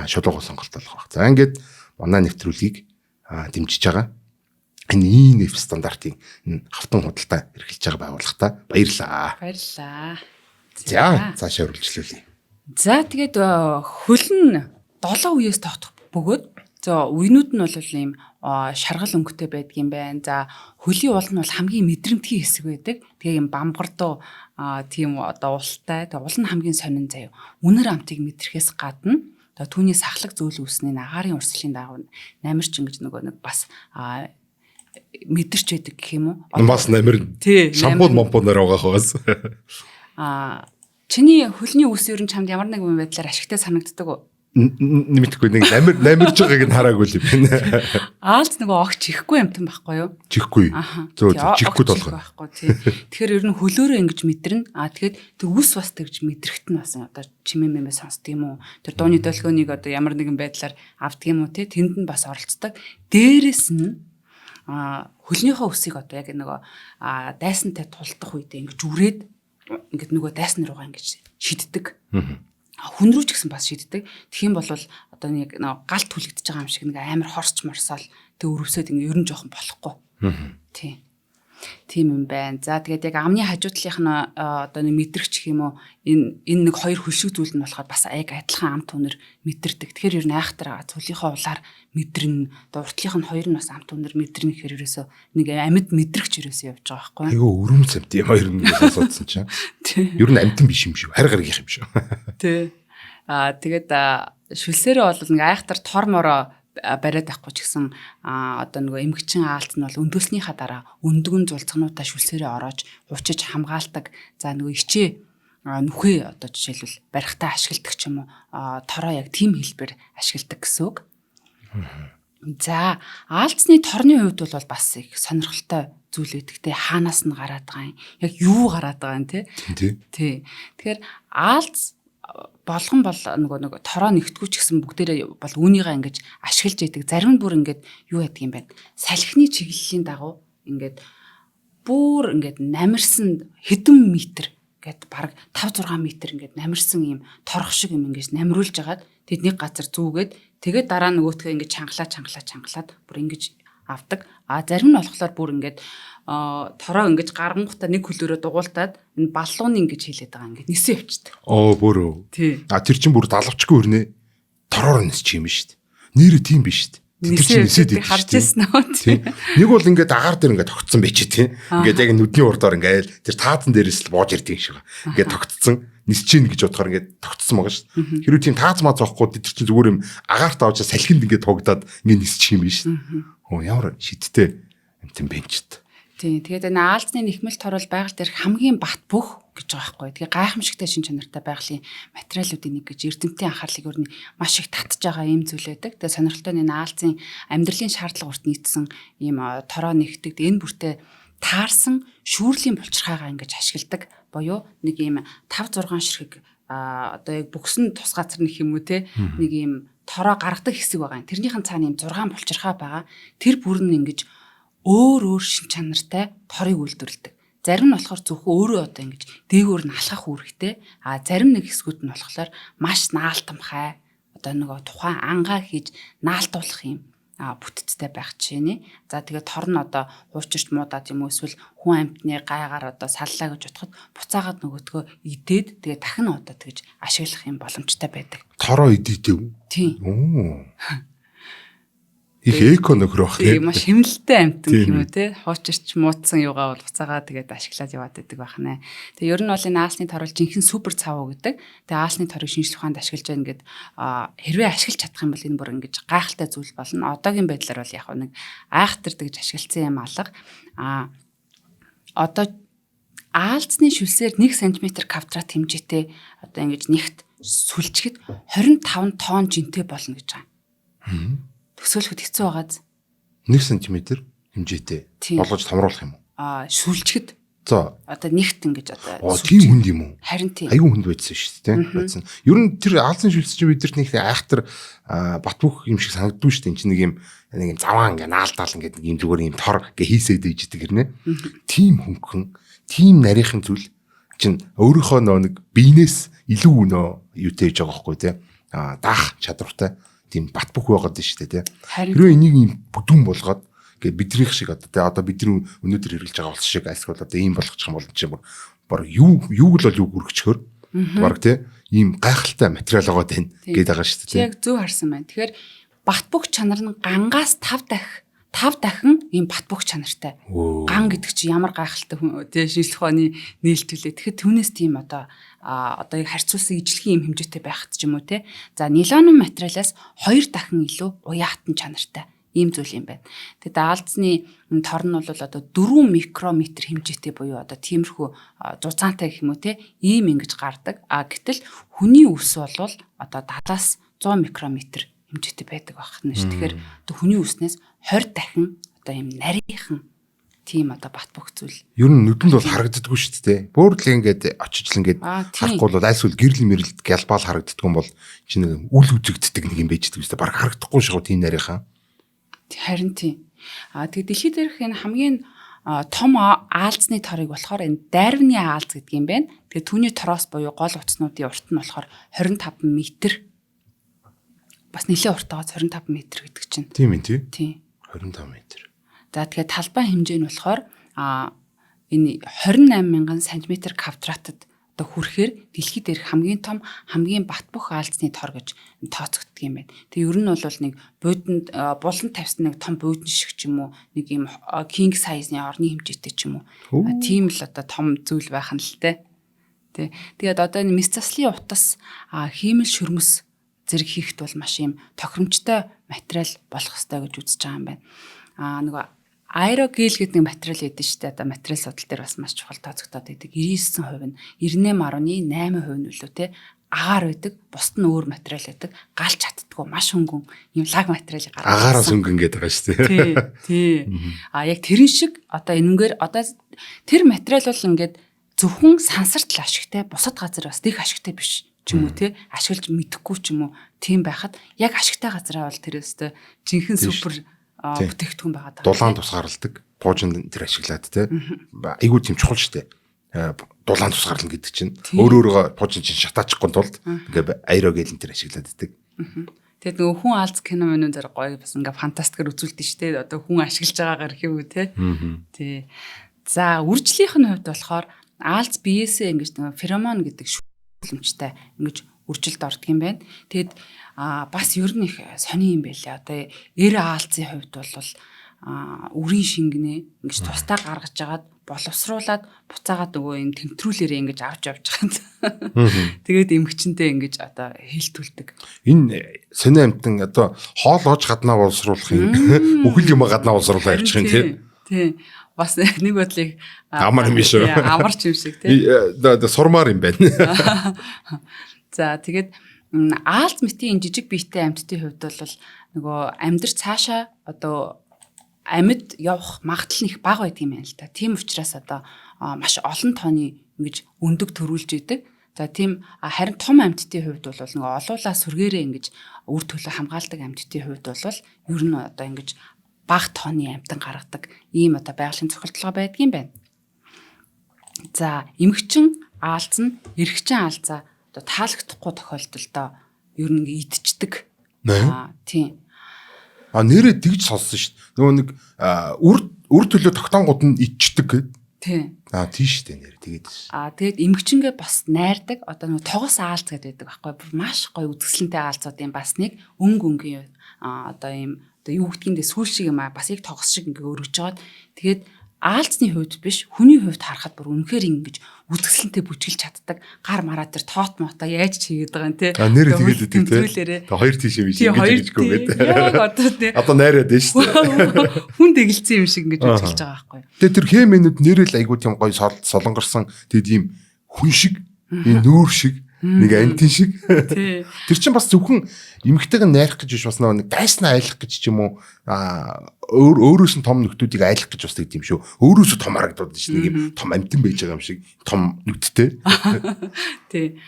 B: Шулууга сонголт болох баг. За ингээд манай нэвтрүүлгийг дэмжиж байгаа. Энэ ENF стандартын хавтан худалдаа эрхэлж байгаа байгууллагатай баярлалаа.
A: Баярлалаа.
B: За цаашаа үргэлжлүүлье.
A: За тэгээд хөлн 7 үеэс тогтох бөгөөд үеинүүд нь бол ийм шаргал өнгөтэй байдаг юм байна. За хөлийн уул нь бол хамгийн мэдрэмтгий хэсэг байдаг. Тэгээ ийм бамбардуу тийм одоо ултай. Тэгээ уул нь хамгийн сонин заяа. Үнэр амтыг мэдрэхээс гадна түүний сахлаг зөөл үүснээ агаарын урсгалын дагуу намирч ингэж нэг бас мэдэрч байдаг гэх юм уу?
B: Бас намир. Шампунь момпоноор байгаа хөөс.
A: Чиний хөлний үс ер нь чамд ямар нэгэн байдлаар ашигтай санагддаг уу?
B: Нэмэхгүй нэг намирж байгааг нь хараагүй л юм байна.
A: Аалз нөгөө огч ихгүй амтан байхгүй юу?
B: Чихгүй. Чихгүй толгой.
A: Байхгүй тий. Тэгэхээр ер нь хөлөөрөө ингэж мэдэрнэ. Тэгээд тэг үс бас тэгж мэдрэхт нь бас одоо чимээ сонсдог юм уу? Тэр дууны долгионыг одоо ямар нэгэн байдлаар авдаг юм уу тий? Тэнд нь бас оролцдог. Дээрээс нь хөлнийхөө үсийг одоо яг нөгөө дайсантай тулдах үедээ ингэж үрээд ингээд нөгөө дайсан руугаа ингэж шиддэг. Хүн рүү ч гэсэн бас шиддэг. Тэгхийн бол одоо нэг галт хүлэгдэж байгаа юм шиг нэг амар хорсч морсоол тэг өрөвсөд ингээ ер нь жоохон болохгүй. Тийм юм байна. За тэгээд яг амны хажуудлынх нь одоо нэг мэдрэгч гэх юм уу энэ нэг хоёр хөлшиг зүйл нь болохоор бас яг адилхан ам түнэр мэдэрдэг. Тэгэхээр ер нь айхтар цөлийнхөө улаар мэдрэн уртлынх нь хоёр нь бас ам түнэр мэдрэн гэхээр ерөөсөө нэг амьд мэдрэгч ерөөсөө явж байгаа байхгүй.
B: Айгу өрөм цамт юм хоёр нь асуудсан чинь. Ер нь амтан биш юм шүү. Харь гаргих юм шүү.
A: Тий. Тэгээд шүлсээрээ бол нэг айхтар тор мороо бариад байхгүй ч гэсэн одоо нөгөө эмгэгчин аалт нь бол өндөөснийхаа дараа өндгөн зулцгнуудаа шүлсээрээ ороож уучиж хамгаалдаг. За нөгөө ичээ нүхээ одоо жишээлбэл барихтаа ашигладаг ч юм уу тороо яг тийм хэлбэр ашигладаг гэсэн үг. За аалцны торны хувьд бол бас их сонирхолтой зүйл өгдөгтэй хаанаас нь гараад байгаа юм. Яг юу гараад байгаа юм те. Тий. Тэгэхээр аалц болгон бол нөгөө тороо нэгтгүү ч гэсэн бүгдээрээ бол үүнийгээ ингэж ашиглаж яадаг. Зарим нь бүр ингэж юу яадаг юм бэ? Салхины чиглэлийн дагуу ингэж бүр ингэж намирсан хэдэн метр гэд баг 5-6 метр ингэж намирсан юм торох шиг юм ингэж намируулж агаад тэд нэг газар зүүгээд тэгээд дараа нөгөөтгөө ингэж чангалаад бүр ингэж авдаг. Зарим нь болохоор бүр ингэж тороо ингэж гаргангуудаа нэг хөлөөрөө дугуултаад энэ баллууны ингэж хийлээд байгаа ингэж нисэн явчихдаг.
B: Бөрөө. Тэр чинь бүр далавчгүй өрнө. Тороор нисчих юм шүү дээ. Нэрээ тийм биш шүү дээ. Тэр чинь нисээд идэх
A: харж ирсэн үү?
B: Нэг бол ингээд агаар дээр ингээд тогтсон байж тийм. Ингээд яг нүдний урдаар ингээд тэр таацан дээрээс л бууж ирдэг юм шиг. Ингээд тогтсон нисэж ийн гэж бодохоор ингээд тогтсон байгаа шүү дээ. Хэрвээ тийм таац маа зоохгүй тэр чинь зүгээр юм агаарт авч салхинд ингээд тогдоод ингээд нисчих юм биш шүү. Ямар шидтэй амтэн бэнчт.
A: Тийм. Тэгээд энэ аалзны нэхмэл торол байгаль дээр хамгийн бат бөх гэж байгаа байхгүй. Тэгээ гайхамшигтай шин чанартай байгалийн материалуудын нэг гэж эрдэмтдийн анхаарлыг өөр нь маш их татж байгаа юм зүйл байдаг. Тэгээ сонирхолтой нь энэ аалзын амьдралын шаардлага урт нийцсэн ийм тороо нэгтгэд энэ бүртээ таарсан шүүрлийн булчирхаагаа ингэж ашигладаг. Боёо нэг ийм 5-6 ширхэг одоо яг бүгсэн тус газар нэх юм уу те нэг ийм тороо гаргадаг хэсэг байгаа юм. Тэрнийхэн цаана ийм 6 булчирхаа байгаа. Тэр бүр нь ингэж өөр шин чанартай торыг үйлдвэрлэдэг. Зарим нь болохоор зөвхөн өөрөө одоо ингэж дээгүүр нь алхах үүрэгтэй. Зарим нэг хэсгүүд нь болохоор маш наалтамхай одоо нөгөө тухайн ангаа хийж наалтуулах юм бүтцтэй байх жишээний. За тэгээд тор нь одоо хуучирч муудаад юм уу эсвэл хүн амьтны гайгаар одоо саллаа гэж бодоход буцаагаад нөгөөдгөө идээд тэгээд дахин одоо тэгж ашиглах юм боломжтой байдаг.
B: Тороо идэх үү?
A: Тийм.
B: Их эко нөхөр бах
A: тийм. Маш хэмнэлттэй амтан юм уу те. Хуучирч муудсан юугаа бол буцаагаад тэгээд ашиглаад яваад байдаг байна. Тэгээ ер нь бол энэ аалсны тор бол жинхэнэ супер цавуу гэдэг. Тэгээ аалсны торыг шинжлэх ухаанд ашиглаж байгаа ингээд хэрвээ ашиглаж чадах юм бол энэ бүр ингэж гайхалтай зүйл болно. Одоогийн байдлаар бол яг нэг айхтар тэгж ашигласан юм алга. Одоо аалзны шүлсээр 1 см квадрат хэмжээтэй одоо ингэж нэгт сүлжгэд 25 тонн жинтэй болно гэж байгаа. Төсөөлөхөд хэцүү байгааз.
B: 1 см хэмжээтэй болгож томруулах юм уу?
A: Сүлжгэд.
B: За.
A: Одоо нэгт ингэж одоо
B: тийм хүнд юм уу?
A: Харин тийм.
B: Аюу хүнд байдсан шүү дээ, тийм. Ер нь тэр аалзны шүлс чинь бидэрт нэг айхтар батбөх юм шиг санагддгүй шүү дээ. Энд чинь нэг юм заваан ингээ наалдаал ингээ юм зүгээр юм тор ингээ хийсээд иждэг гэрнэ. Тийм хөнгөн, тийм нарийнхан зүйл чинь өөрийнхөө нэг биенээс илүү юутэй гэж байгаа байхгүй тийм. Даах чадвартай тийм бат бүх байгаад байна шүү дээ, тийм. Хэрвээ энийг юм бүдүүн болгоод ингээд бидрийнх шиг одоо бидний өнөөдөр хэрэглэж байгаа улс шиг аск бол одоо ийм болгочих юм бол чинь баг юуг л юу хүрчихөр баг тийм ийм гайхалтай материал байгаа тань гээд байгаа шүү дээ.
A: Яг зөв харсан байна. Тэгэхээр бат бүх чанар нь гангаас 5 дахин ийм бат бүх чанартай. Ган гэдэг чинь ямар гайхалтай тийм шинжлэх ухааны нээлтүүлээ. Тэгэхээр түүнээс тийм одоо яг харьцуулсан ижлэгийн юм хэмжээтэй байх ч юм уу те. За нилонон материалаас 2 дахин илүү уяатан чанартай ийм зүйл юм байна. Тэгээд аалзны тор нь бол одоо 4 микрометр хэмжээтэй буюу одоо тиймэрхүү зузаантай гэх юм уу те ийм ингэж гардаг. Гэтэл хүний үс бол одоо 70-аас 100 микрометр хэмжээтэй байдаг байх нь шүү. Тэгэхээр одоо хүний үснээс 20 дахин одоо ийм нарийнхан тийм одоо бат бөх зүйл.
B: Ер нь нүдэнд бол харагддаггүй шүү дээ. Бүр л ингээд очиж л ингээд харахгүй бол альсвал гэрэл мэрэлд гялбаал харагддаггүй бол чи нэг үл үзэгддэг нэг юм байж байгаа шүү дээ. Бараг харагдахгүй шүү тийм нарийнхан.
A: Харин тийм. Тэгээд дэлхийд дээрх энэ хамгийн том аалзны торыг болохоор энэ Дарвины аалз гэдэг юм байна. Тэгээд түүний тороос буюу гол утаснуудын урт нь болохоор 25 метр. Бас нэлээд уртаагаас 25 метр гэдэг чинь.
B: Тийм ээ тий.
A: Тийм.
B: 25 метр.
A: За тэгээд талбай хэмжээ нь болохоор энэ 28,000 см квадратад одоо хүрэхээр дэлхийд дээрх хамгийн том хамгийн бат бөх аалзны тор гэж тооцогддог юм байна. Тэгээ ер нь бол нэг буудлын булан тавьсан нэг том буудлын шиг ч юм уу нэг юм king size-ны орны хэмжээтэй ч юм уу. Тийм л одоо том зүйл байх нь л те. Тэгээд одоо энэ мэс заслын утас хиймэл шөрмөс зэрэг хийхэд бол маш юм тохиромжтой материал болох ёстой гэж үзэж байгаа юм байна. Нөгөө аэрогел гэдэг нэг материал байдаг шүү дээ. Одоо материал судал дээр бас маш чухал тооцогдоод байдаг. 99% нь 98.8% нь үлээ те агаар байдаг. Бусд нь өөр материал байдаг. Галж чаддгүй маш хөнгөн юм лаг материалыг гаргасан.
B: Агаараас хөнгөн гэдэг байгаа шүү дээ.
A: Тий. Яг тэрэн шиг одоо энэгээр одоо тэр материал бол ингээд зөвхөн сансарт л ашигтай, бусад газар бас нэг ашигтай биш ч юм уу те ашиглаж мэдэхгүй ч юм уу тийм байхад яг ашигтай газараа бол тэр өстой жинхэнэ супер бүтээгдэхүүн байгаа даа.
B: Дулаан тус гаралдаг. Пуужинд тэр ашиглаад те. Айгуу тийм чухал шүү дээ. Дулаан тус гарлна гэдэг чинь өөрөө пуужин чинь шатаачихгүй тулд ингээ аэрогел тэр ашиглаад байдаг.
A: Тэгээд нөгөө хүн алз кино мөн зэрэг гоё бас ингээ фантастикэр үзүүлдэг шүү дээ. Одоо хүн ашиглаж байгаагаар хэвүү те. Тий. За үржлийнх нь хувьд болохоор алз биесээ ингэж нөгөө феромон гэдэг шүүлэмжтэй ингэж үржилд ордог юм байна. Тэгэд бас ер нь их сони юм байлаа. Одоо эр аалзын хувьд бол үрийн шингэнэ ингэж тустай гаргаж агаад боловсруулад буцаагаад нөгөө юм тэмтрүүлээрээ ингэж авч явж байгаа. Тэгээд эмгчэнтэй ингэж одоо хэлтүүлдэг.
B: Энэ сони амтан одоо хоол оож гаднаа боловсруулах юм. Бүхэл юм гаднаа боловсруулах явчих юм тий.
A: Тий. Бас нэг бодлыг
B: амар юм шүү.
A: Амарч юм шиг тий.
B: Сурмаар юм байна.
A: За тэгээд аалз мэтийн жижиг биетэй амьтдын хувьд бол нөгөө амьдарч цаашаа одоо амьд явах магадлал нь их бага байдаг юм байна л та. Тийм учраас одоо маш олон тооны ингэж өндөг төрүүлж идэг. За тийм харин том амьтдын хувьд бол нөгөө олуулаа сүргээрээ ингэж үр төлөө хамгаалдаг амьтдын хувьд бол ер нь одоо ингэж бага тооны амьтан гаргадаг ийм одоо байгалийн цохилтлого байдаг юм байна. За эмгчин аалз нь эрэгчин аалзаа одоо таалагдахгүй тохиолдолд ер нь идчихдэг. Тийм.
B: Нэрээ тэгж сонссон шүү дээ. Нөгөө нэг үр төлөө тогтонгууд нь идчихдэг гэд.
A: Тийм.
B: Тийм шүү дээ нэр тэгээд.
A: Тэгээд эмгчингээ бас найрдаг одоо нөгөө тогос аалз гэдэг байхгүй маш гоё үзэсгэлэнтэй аалзуудын бас нэг өнгөнгийн одоо ийм одоо юу гэдгиймдээ сүүл шиг юм бас яг тогос шиг ингээ өргөж жагаад тэгээд аалзны хувьд биш хүний хувьд харахад бүр үнэхээр ингэж үзэсгэлэнтэй бүжгэлж чаддаг гар мараа тэр тоот мотоо яаж чигээд байгаа юм те.
B: Нэр тэгээд үү те. Хоёр тийш юм шиг ингэж гүгээд.
A: Яг одоо те.
B: Одоо найраад байна шүү дээ.
A: Хүн дэгэлцсэн юм шиг ингэж үзүүлж байгаа байхгүй.
B: Тэгээд тэр хэмээнүүд нэрэл айгуу тийм гоё солонгорсон тэгээд ийм хүн шиг ийм нүүр шиг нэг антин шиг. Тэр чинь бас зөвхөн эмгтэйг найрах гэж биш бас нэг дайснаа айлах гэж ч юм уу өөрөөс нь том нөхдүүдийг айлах гэж бас тийм шүү. Өөрөөсөө том харагдаад шүү. Нэг юм том амтан байж байгаа юм шиг том нүдтэй.
A: Тий.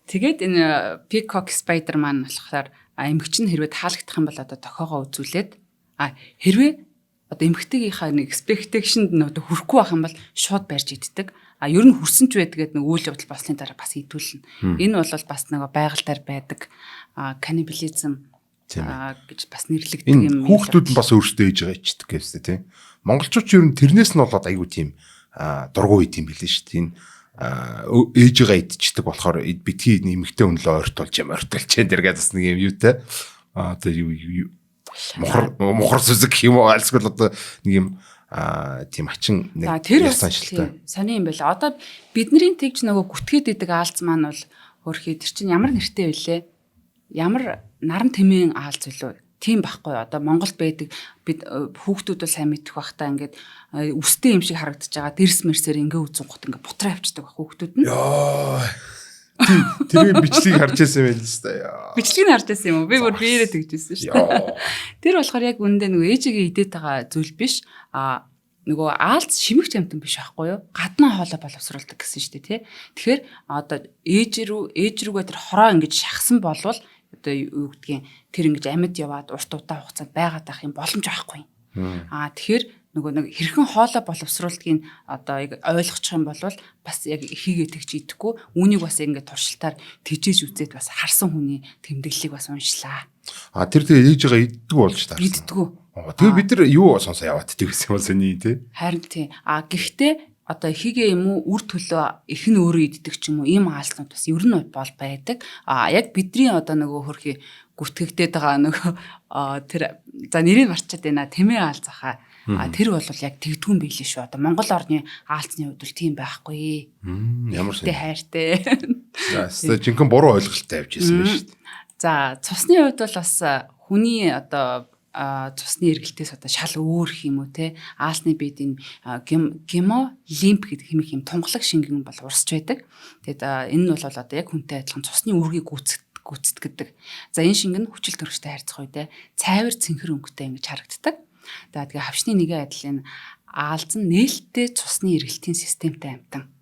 A: Тэгээд энэ Peacock Spider маань болохоор эмгч нь хэрвээ таалагдах юм бол одоо тохоогоо үзүүлээд хэрвээ одоо эмгтэйгийнхаа нэг expectation-д нь одоо хүрэхгүй байх юм бол шууд барьж иддэг. Ер нь хүрсэн ч байдгээд нэг үйл явдал бослын дараа бас идүүлнэ. Энэ бол бас нэг байгальтаар байдаг каннибализм гэж бас нэрлэгддэг юм.
B: Хүүхдүүд нь бас өөрсдөө ээж байгаа ичдэг гэсэн тийм. Монголчууд ер нь тэрнээс нь болоод айгүй тийм дургуй байт юм билээ шүү дээ. Энэ ээж байгаа идчихдэг болохоор битгий нэмэгтэй өнлөө ойртуулж тэр гэдээс нэг юм юутай. Одоо юу мохор сүзэг гэх юм уу альсгүй одоо нэг юм тийм ачин нэг
A: саншилтай. Сони юм байла. Одоо бидний тэгж нөгөө гүтгээд идэг аалз маань бол хөрхий тэр чинь ямар нэртэй вүлээ? Ямар наран тэмээн аалз вүлээ? Тийм байхгүй. Одоо Монголд байдаг бид хүүхдүүд бол сайн мэдэх бах та ингээд үстэй юм шиг харагдаж байгаа. Дэрс мэрсээр ингээ үзэн гот ингээ бутраа авчдаг баг хүүхдүүд нь.
B: Яа. Тэр бичлийг харж байсан байл л та.
A: бичлэгийг харж байсан юм уу? Би бүр биеэрээ тэгжсэн шүү дээ. Тэр болохоор яг үүндээ нөгөө ээжигээ идээд байгаа зүйл биш. Нөгөө аалц шимэгч амтан биш байхгүй юу? Гаднаа хоолой боловсруулдаг гэсэн шүү дээ, тий. Тэгэхээр одоо ээж рүүгээ тэр хороо ингэж шахсан болвол одоо юу гэдгийг тэр ингэж амьд яваад урт удаан хугацаанд байгаад ах юм боломж байхгүй. Тэгэхээр нөгөө нэг хэрхэн хоолой боловсруулдгийг одоо ойлгочих юм бол бас яг ихийгээ тэгж идэхгүй үүнийг бас ингээд туршилтаар тижээж үзээд бас харсан хүний тэмдэглэлийг бас уншлаа.
B: Тэр тэгээ ээжигээ иддэг болж таарсан.
A: Иддэггүй.
B: Тэгээ бид нар юу сонсоо яваад тэгсэн юм сони тий.
A: Харин тий. Гэхдээ одоо ихийгээ юм уу үр төлөө их нь өөрөө иддэг ч юм уу ийм аалзнууд бас ер нь бол байдаг. Яг бидний одоо нөгөө хөрхи гүтгэгдээд байгаа нөгөө тэр за нэрийг марчаад байна. Тэмээ аалзахаа. Тэр бол яг тэгдгүн биелээ шүү. Одоо Монгол орны аалзны хувьд бол тийм байхгүй.
B: Ямар
A: сони. Хайртай.
B: За жинхэнэ буруу ойлголттой явж ирсэн байна шүү дээ.
A: За цусны хувьд бол бас хүний одоо цусны эргэлтээс одоо шал өөр юм уу те аалсны биедийн гемолимп гэдэг хэмээх юм тунгалаг шингэн бол урсч байдаг. Тэгэд энэ нь бол одоо яг хүнтэй адилхан цусны үүргийг гүйцэтгэдэг. За энэ шингэн хүчил төрөштэй харьцах үедээ цайвар цэнхэр өнгөтэй ингэж харагддаг. За тэгээ хавчны нэгэн адил энэ аалз нь нээлттэй цусны эргэлтийн системтэй амтан.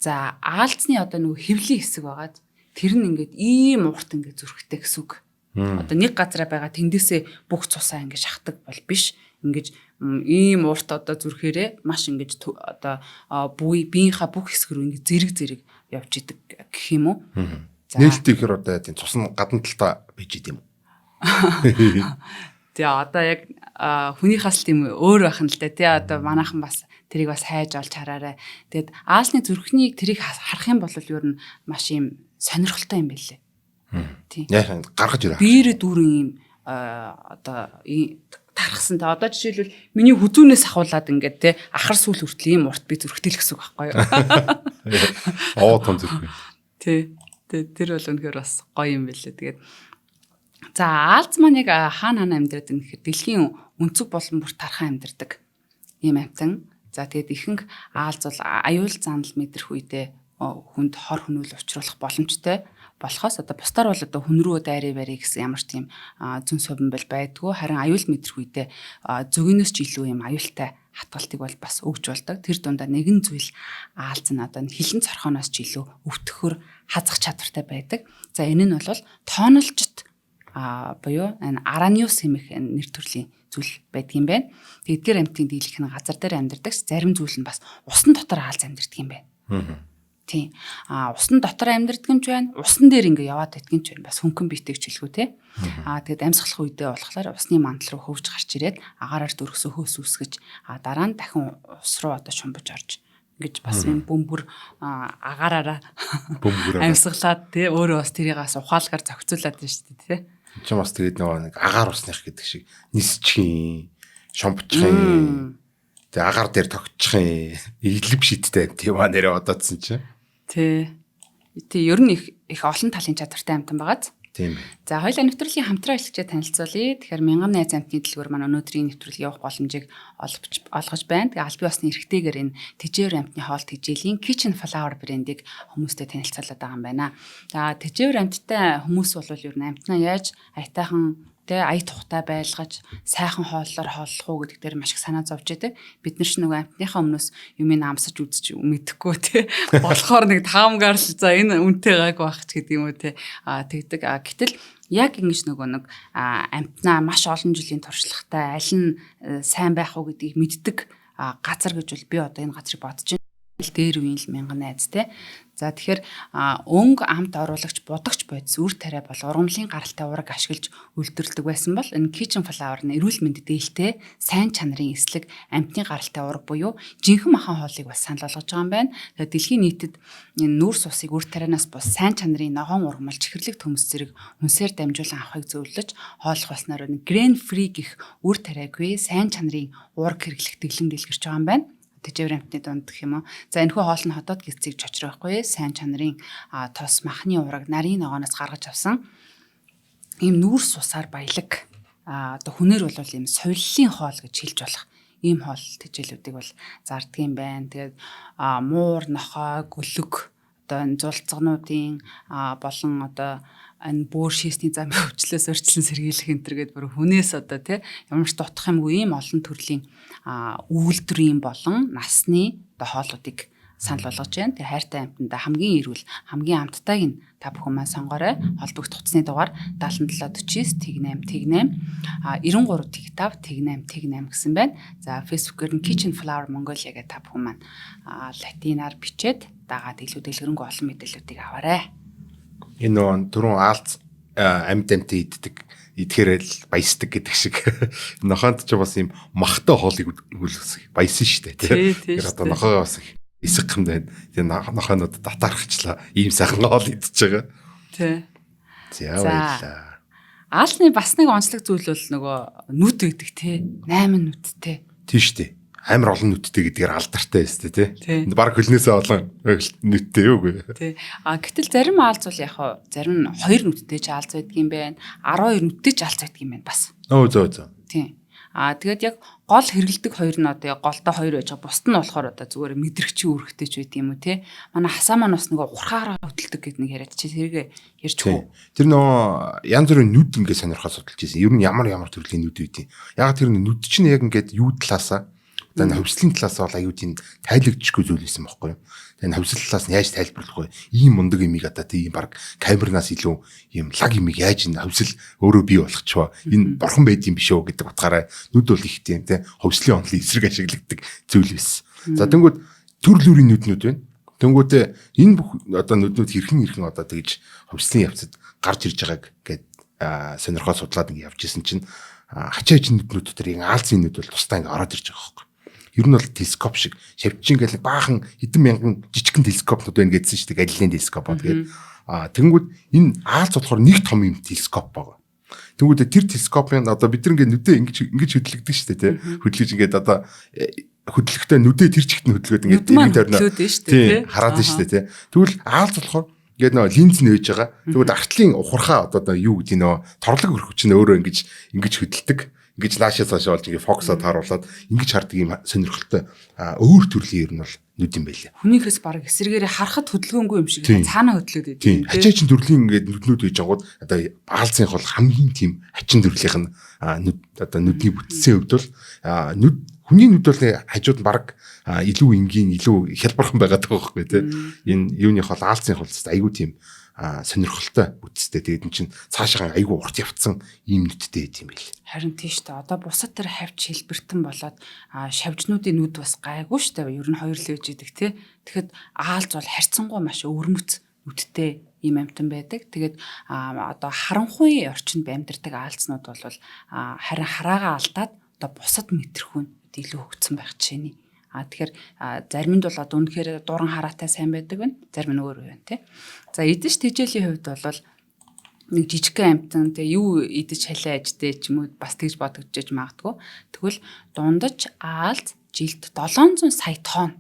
A: За аалзны одоо нөгөө хэвлийн хэсэг байгаад тэр нь ингээд ийм урт ингээд зүрхтэй гэсэн үг. Одоо нэг газараа байгаа тэндээсээ бүх цусаа ингэж шахдаг бол биш. Ингэж ийм урт одоо зүрхээрээ маш ингэж одоо биеийнхаа бүх хэсгэр ингэж зэрэг явж идэг гэх юм уу.
B: Нээлттэйхэр одоо тийм цус нь гадна талдаа бийж идэм үү?
A: Тэгээ одоо яг хүнийхээс тийм өөр байх нь л дээ тий одоо манайхан бас тэрийг бас хайж олж хараарай. Тэгэд аалсны зүрхнийг тэрийг харах юм бол ер нь маш юм сонирхолтой юм байлээ. Тий.
B: Яахан гаргаж ирээ.
A: Биеэр дүүрэн юм одоо тархсан. Та одоо жишээлбэл миний хүзүүнээс ахуулаад ингээд те ахар сүүл хүртэл ийм урт би зүрхтэл гэсэн үг байхгүй юу?
B: Оо том зүрх.
A: Тий. Тэр бол үнэхээр бас гоё юм байлээ. Тэгээд за аалз маань яг хаана амьдраад байна гэхээр дэлхийн өнцөг болон бүр тархан амьдардаг ийм амтан. За тэгээд ихэнх аалз бол аюул занал мэдрэх үедээ хүнд хор хөнөөл учруулах боломжтой болохоос одоо бусдаар бол одоо хүн рүү дайраа барь гэсэн ямар ч тийм зүн совин бол байдгүй. Харин аюул мэдрэх үедээ зөгнөөс ч илүү юм аюултай хатгалтыг бол бас өгж болдог. Тэр дундаа нэгэн зүйл аалз нь одоо хилэн цорхоноос ч илүү өвтгөхөр хазах чадвартай байдаг. За энэ нь бол тоонолжит буюу араниус хэмээх нэр төрлийн зүйл байдаг юм байна. Тэдгээр амьтын дийлэх нь газар дээр амьдардаг. Зарим зүйл нь бас усан дотор аалз амьдардаг юм байна. Тийм. Усан дотор амьдардаг юм ч байна. Усан дээр ингээ яваад байдаг юм ч байна. Бас хөнгөн биетэй ч хэлгүй те. Тэгэд амьсгалах үедээ болохоор усны мандал руу хөвж гарч ирээд агаараар дөрөсөө хөөс үсгэж дараа нь дахин ус руу одоо шумбаж орж ингэж бас юм бөмбөр агаараараа амьсгалаад те өөрөө бас тэрийг бас ухаалгаар зохицуулаад байна шүү дээ те.
B: Чи бас тэгээд нэг агаар усных гэдэг шиг нисчихин, шомбчихин. Тэгээ агаар дээр тогтчихин. Иглэв шидтэй тийм аа нэрээ одоодсон чи.
A: Тий. Ер нь их олон талын чадвартай амтан байгааз.
B: Тийм.
A: За хоёулаа нэвтрүүлгийн хамтран ажиллагчаа танилцуулъя. Тэгэхээр 1000 найз амтны дэлгүүр маань өнөөдрийн нэвтрүүлэг явах боломжийг олгож байна. Тэгээ аль бие усны эрхтэйгээр энэ тэжээвэр амтны хоол тэжээлийн Kitchen Flower брендийг хүмүүстээ танилцуулаад байгаа юм байна. За тэжээвэр амттай хүмүүс бол ер нь амтнаа яаж аятайхан ая тухтай байлгаж сайхан хооллоор хооллох уу гэдэг дээр маш их санаа зовж байдаг. Бид нар ч нөгөө амтныхаа өмнөөс юмыг амсаж үзэж мэдэхгүй те. Болохоор нэг таамгаар л за энэ үнэтэй гайг байх ч гэдэг юм уу те. Тэгдэг. Гэтэл яг ингэж нөгөө нэг амтнаа маш олон жилийн туршлагатай аль нь сайн байх уу гэдгийг мэддэг газар гэж бол би одоо энэ газрыг бодож байна. Дээр үеийн л 1000 найз те. За тэгэхээр өнгө амт оруулагч будагч бодис үр тариа бол ургамлын гаралтай ураг ашиглаж үйлдвэрлэдэг байсан бол энэ Kitchen Flower нь эрүүл мэнд дээлтэй сайн чанарын эслэг амтны гаралтай ураг буюу жинхэнэ махан хоолыг бас санал болгож байгаа юм байна. Тэгээд дэлхийн нийтэд энэ нүүрс усыг үр тарианаас бус сайн чанарын ногоон ургамал чихэрлэг төмс зэрэг хүнсээр дамжуулан авахыг зөвлөж хооллох болсноор grain free гэх үр тариагүй сайн чанарын ураг хэрэглэх дэглэм дэлгэрч байгаа юм байна. Тэжээвэр амтны дунд гэх юм уу. За энэхүү хоол нь хотод гисцийг чочроо байхгүй сайн чанарын тос махны ураг нарийн ногооноос гаргаж авсан ийм нүүрс усаар баялаг одоо хүнээр бол ийм сувиллын хоол гэж хэлж болох ийм хоол тэжээлүүдийг бол зардаг юм байна. Тэгээд муур нохой гөлөг одоо энэ зулцгнуудын болон одоо энэ бөөр шийсний замын хөвчлөөс өрчлөн сэргийлэх энэ төр гэдэг бүр хүнээс одоо тий ямар ч дутах юмгүй ийм олон төрлийн үйлдвэрийн болон насны одоо хооллуудыг санал болгож байна. Тэгээ хайртай амьтанда хамгийн эрүүл, хамгийн амттайг нь та бүхэн маань сонгоорой. Холбогд утасны дугаар 7749 88 88 93 55 88 гэсэн байна. За Facebook-оор нь Kitchen Flower Mongolia гэдэг та бүхэн маань латинаар бичээд дагаад илүү дэлгэрэнгүй олон мэдээллүүдийг аваарай.
B: Энэ нөө түрүүн аалц амьд идэхээр л баясдаг гэдэг шиг нохоонд ч бас юм махтай хоолыг үлгсэн баясан шүү дээ тий. Одоо нохоо бас эсэг юм байна. Тэгээ нохоонууд татаархчлаа. Ийм сайхан хоол идчихэж байгаа.
A: Тий.
B: За баярлаа.
A: Аалны бас нэг онцлог зүйл бол нөгөө нүд гэдэг тий. 8 нүдтэй.
B: Тий шүү дээ. Амар олон нүдтэй гэдгээр алдартай байстэй тий. Бараг хөлнөөсөө олон нүдтэй юу гээ.
A: Тий. Гэтэл зарим аалз бол яг зарим нь 2 нүдтэй ч аалз байдаг юм байна. 12 нүдтэй ч аалз байдаг юм байна бас.
B: Зөө.
A: Тий. Тэгээд яг гол хэрэгэлдэг хоёр нь одоо яг голтой хоёр байж байгаа. Бусд нь болохоор одоо зүгээр мэдрэгчийн үүрэгтэй ч байд юм уу те. Манай хасаа маань бас нөгөө урхаараа хөдөлдөг гэдэг нэг яриад чи тэргээ ярьж хөө.
B: Тэр нөгөө янз бүрийн нүд ингээ сонирхоод судалж байсан. Ер нь ямар төрлийн нүд үүдий. Яг тэр нүд чинь яг ингээд юу талаасаа одоо хөвслийн талаас бол аюу тийм тайлэгдэхгүй зүйл байсан байхгүй юу. Тэгээ хөвсөл талаас нь яаж тайлбарлах вэ? Ийм мундаг имийг одоо тийм баг камернаас илүү ийм лаг имийг яаж энэ хөвсөл өөрөө бий болгочваа. Энэ бурхан байд юм биш үү гэдэг утгаараа нүд бол их тийм те хөвслийн онолын эсрэг ашигладаг зүйл байсан. За тэнгүүд төрөл бүрийн нүднүүд байна. Тэнгүүдээ энэ бүх одоо нүднүүд хэрхэн одоо тэгж хөвслийн явцад гарч ирж байгааг гээд сонирхоод судлаад ингэ явж исэн чинь хачаач нүднүүд дотор яг аалзын нүд бол тусдаа ингэ ороод ирж байгаа байхгүй. Ер нь бол телескоп шиг шавьчин гэл баахан хэдэн мянган жижигхэн телескопнууд байна гэдсэн шүү дээ. Галилейн телескоп бод тэгээд тэнгүүд энэ аалз болохоор нэг том юм телескоп байгаа. Тэнгүүд тэр телескопын одоо бид нар ингээ нүдээ ингэж хөдлөгдөг шүү дээ тий. Хөдлөж ингээд одоо хөдлөхтэй нүдээ тэр чигт нь хөдлөөд ингээд энэ тойрноо тий хараад шүү дээ тий. Тэгвэл аалз болохоор ингээд нөө линз нээж байгаа. Тэгвэл артлын ухархаа одоо юу гэдэг нөө торлог өрхөч нь өөрөө ингэж хөдөлдөг. Ингэж наашаас хойш болж ингээ фокусоо тааруулаад ингэж хардаг юм сонирхолтой өөр төрлийн ер нь бол нүд юм байлаа.
A: Хүнийхээс баг эсрэгээрээ харахад хөдөлгөөнгүй юм шиг цаанаа хөдлөөд
B: идэв. Тийм. Хачаачин төрлийн ингээд нүднүүд гэж жагууд одоо аалзынх бол хамгийн тийм хачин төрлийнх нь нүд одоо нүдний бүтцийн хувьд бол нүд хүний нүд бол хажууд нь баг илүү энгийн илүү хялбархан байгаад байгаа байхгүй тий. Энэ юуных бол аалзынх бол айгүй тийм сонирхолтой үтстэй. Тэгээд эн чинь цаашаа айгүй урт явцсан ийм нүдтэй байт юм байл.
A: Харин тийш дээ. Одоо бусад тэр хавьч хэлбэртэн болоод шавжнуудын нүд бас гайгүй штэ. Ер нь хоёр л байж идэг тий. Тэгэхэд аалз бол харьцангуй маш өвөрмөц нүдтэй ийм амьтан байдаг. Тэгээд одоо харанхуй орчинд амьдардаг аалзнууд бол харин хараагаа алдаад одоо бусад мэдрэхүүн илүү хөгцсөн байх жишээний. Тэгэхээр зарим нь бол одоо үнэхээр дуран хараатай сайн байдаг байна. Зарим нь өөр байна тий. За эдэж тэжээлийн хувьд бол нэг жижигхэн амтан тэгээ юу идэж халиа ажтэй ч юм уу бас тэгж бодогдож магадгүй. Тэгвэл дундаж аалз жилд 700 сая тонн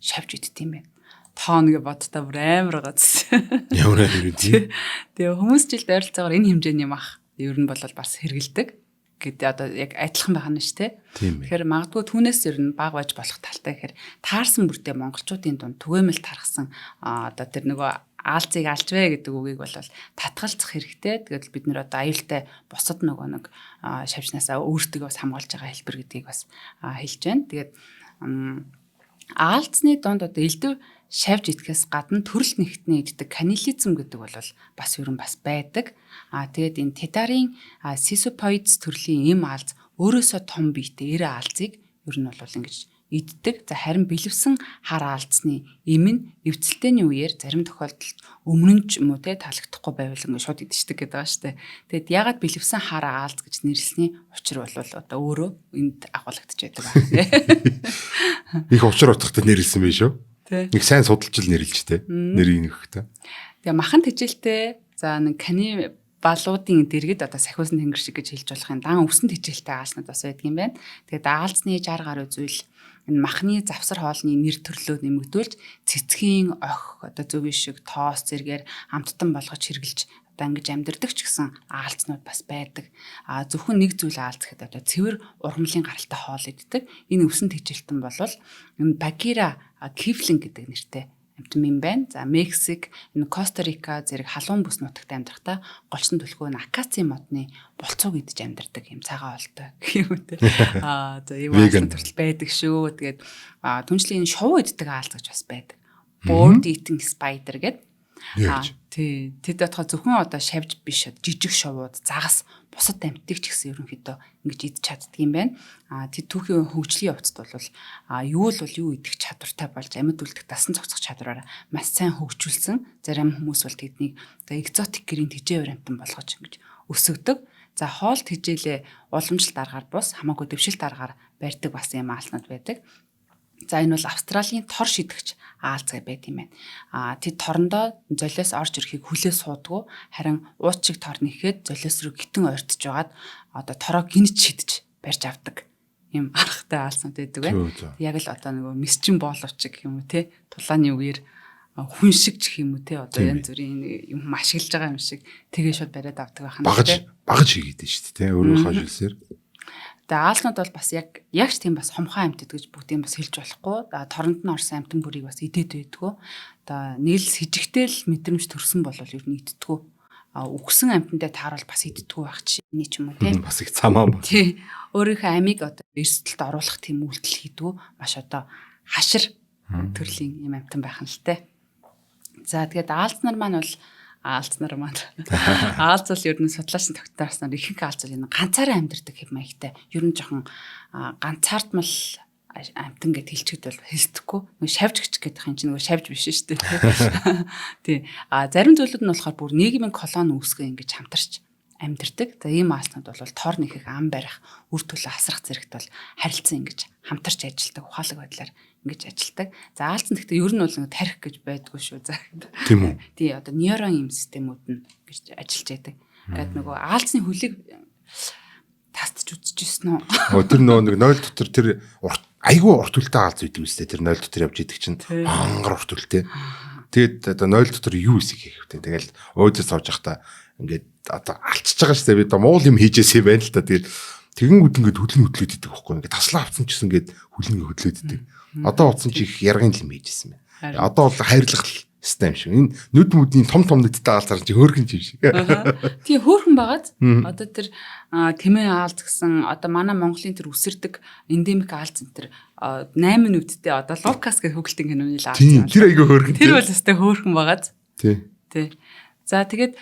A: шавж идэх юм байна. Тонн гэж бодтоо бүр амар гац.
B: Ямар юм тий.
A: Тэгээ хүмүүс жилд ойролцоогоор энэ хэмжээний мах ер нь бол бас хэрэгэлдэг. Гэдэг одоо яг адилхан байгаа нь шүү дээ. Тэгэхээр магадгүй түүнээс ер нь баг байж болох талтай гэхээр таарсан бүртээ монголчуудын дунд түгээмэл тархсан одоо тэр нөгөө аалзыг алж вэ гэдэг үгийг бол татгалзах хэрэгтэй. Тэгээд бид нэр одоо аюултай бусад нөгөө нэг шавьчнаасаа өөртөө бас хамгаалж байгаа хэлбэр гэдгийг бас хэлж байна. Тэгээд аалзны дунд одоо элдв шавж идэхээс гадна төрөл нэгтний иддэг канилизм гэдэг бол бас ер нь бас байдаг. Тэгээд энэ тедарын сисопоидс төрлийн эм аалз өөрөөсөө том биетэй эрэ аалзыг ер нь бол ингэж иддэг. За харин бэлэвсэн хар аалзны эм нь эвцэлтэйний үеэр зарим тохиолдолд өмнө нь ч юм уу те таалагдахгүй байвал ингэ шууд идчихдэг гэдэг байгаа шүү дээ. Тэгэд ягаад бэлэвсэн хар аалз гэж нэрлэсний учир бол одоо өөрөө энд агуулгадж байдаг байна.
B: Их учир утгатай нэрлсэн байх шүү. Нэг сайн судалж ил нэрлж тэ. Нэрийг нөхөхтэй.
A: Тэгээ махан тэжээлтэй за нэг кани балуудын дэргэд одоо сахиусан тэнгэр шиг гэж хэлж болох юм дан өвсөн тэжээлтэй аалзнууд бас байдаг юм байна. Тэгээд аалзны 60 гаруй зүйл энэ махны завсар хоолны нэр төрлөө нэмэгдүүлж цэцгийн ох одоо зөв шиг тоос зэргээр амттан болгож хэрглэж одоо ингэж амьдэрдэг ч гэсэн аалзнууд бас байдаг. Зөвхөн нэг зүйл аалз гэхэд одоо цэвэр ургамлын гаралтай хоол иддэг. Энэ өвсөн тэжээлтэн бол энэ багира кивлин гэдэг нэртэй амтан юм байна. За Мексик, энэ Коста Рика зэрэг халуун бүс нутагт амьдрахдаа голцсон түлхүү нь акацийн модны болцоо гэдэж амьдардаг юм цагаан олтой гэх юм үү. За ийм төрөл байдаг шүү. Тэгээд түншлэн энэ шувуу иддэг аалз гэж бас байдаг. Bird eating spider гэдэг. Тий. Тэд отгоо зөвхөн одоо шавж биш жижиг шувууд, загас, бусад амьтдыг ч гэсэн ерөнхийдөө ингэж идэж чаддаг юм байна. Тэд түүхийн хөгжлийн явцад бол юу идэх чадвартай болж амьд үлдэх дасан цогцох чадвараараа маш сайн хөгжүүлсэн. Зарим хүмүүс бол тэднийг экзотик гэрийн тэжээвэр амьтан болгож ингэж өсгөдөг. За хоолт хижээлээ уламжлалт аргаар бус хамаагүй дэвшилт аргаар барьдаг бас юм аалзнууд байдаг. За энэ бол Австралийн тор шидэгч аалзгай байт юм байна. Тэд торондоо золиос орж ирэхийг хүлээ суудгүй харин ууц шиг тор нэхэд золиос руу гитэн ойртож жагаад одоо тороо гинж шидэж барьж авдаг юм аргатай аалзнууд байдаг байна. Яг л одоо нөгөө месчин бооловч гэх юм уу те тулааны үеэр хүн шиг ч гэх юм уу те одоо янз бүрийн юм ашиглаж байгаа юм шиг тэгээ шууд бариад авдаг байх нь
B: багаж хийгээд шүү дээ те өөрийнхөө жилсээр.
A: Тэгээ аалзнууд бол бас яг ч тийм бас хомхон амьтад гэж бүгдийг бас хэлж болохгүй. Торонд нь орсон амьтан бүрийг бас идээд байдгүй. Одоо нийлс хижигтэл мэдрэмж төрсөн бол ер нь иддэггүй. Үгсэн амьтандаа тааруул бас иддэггүй байх чинь ч юм уу тийм.
B: Бас их цамаа ба.
A: Тий. Өөрийнхөө амийг одоо эрсдэлд оруулах тийм үйлдэл хийдгүү. Маш одоо хашир төрлийн юм амьтан байх нь л те. За тэгээд аалзнар маань бол аалз бол ер нь судлаачны тогтоосноор ихэнх аалз бол энэ ганцаараа амьдардаг хэв маягтай. Ер нь жоохон ганцаардмал амтан гэд хэлчихэд бол хэлсдэхгүй. Нөгөө шавж гिच гэдэг юм чинь нөгөө шавж биш шүү дээ. Тий. Зарим зүйлүүд нь болохоор бүр нийгмийн колони үүсгэн ингэж хамтарч амьдардаг. За ийм аалзнууд бол тор нэхэх ам барих, үр төлөө асрах зэрэгт бол харилцан ингэж хамтарч ажилладаг, ухаалаг байдлаар ингэж ажилладаг. За аалзан гэхдээ ер нь бол нэг тарих гэж байдгүй шүү. За
B: тийм үү.
A: Тий одоо нейрон юм системүүд нь гэж ажиллаж байдаг. Ингээд нөгөө аалзны хөлийг тастж үзчихсэн үү?
B: Тэр нөгөө нэг 0 дотор тэр айгүй урт үлтэй аалз үйдэг үстэй тэр 0 дотор явж идэг чинь ангар урт үлтэй. Тэгээд одоо 0 дотор юу хийх гэхвтэй. Тэгэл өөдөөс сууж явахдаа ингээд одоо алчж байгаа шүү дээ. Би одоо муул юм хийжээс юм байна л та. Тэгээд тэгэнгүүт ингээд хөлн хөдлөөд идэг байхгүй. Ингээд таслаа авсан ч гэсэн ингээд хөлн хөдлөөд идэг. Одоо утсан чи их яргын юм хийжсэн байна. Одоо бол хайрлах систем шиг. Энэ нүд мүдний том нүдтэй аалзаар чи хөөрхөн юм шиг.
A: Тий хөөрхөн байгаад одоо тэр тэмээ аалз гэсэн одоо манай Монголын тэр үсэрдэг эндемик аалз энэ тэр 8 нүдтэй одоо локас гэх хөгөлтийн киноны аалз.
B: Тий тэр айгүй хөөрхөн.
A: Тэр бол өстэй хөөрхөн байгаад.
B: Тий.
A: За тэгээд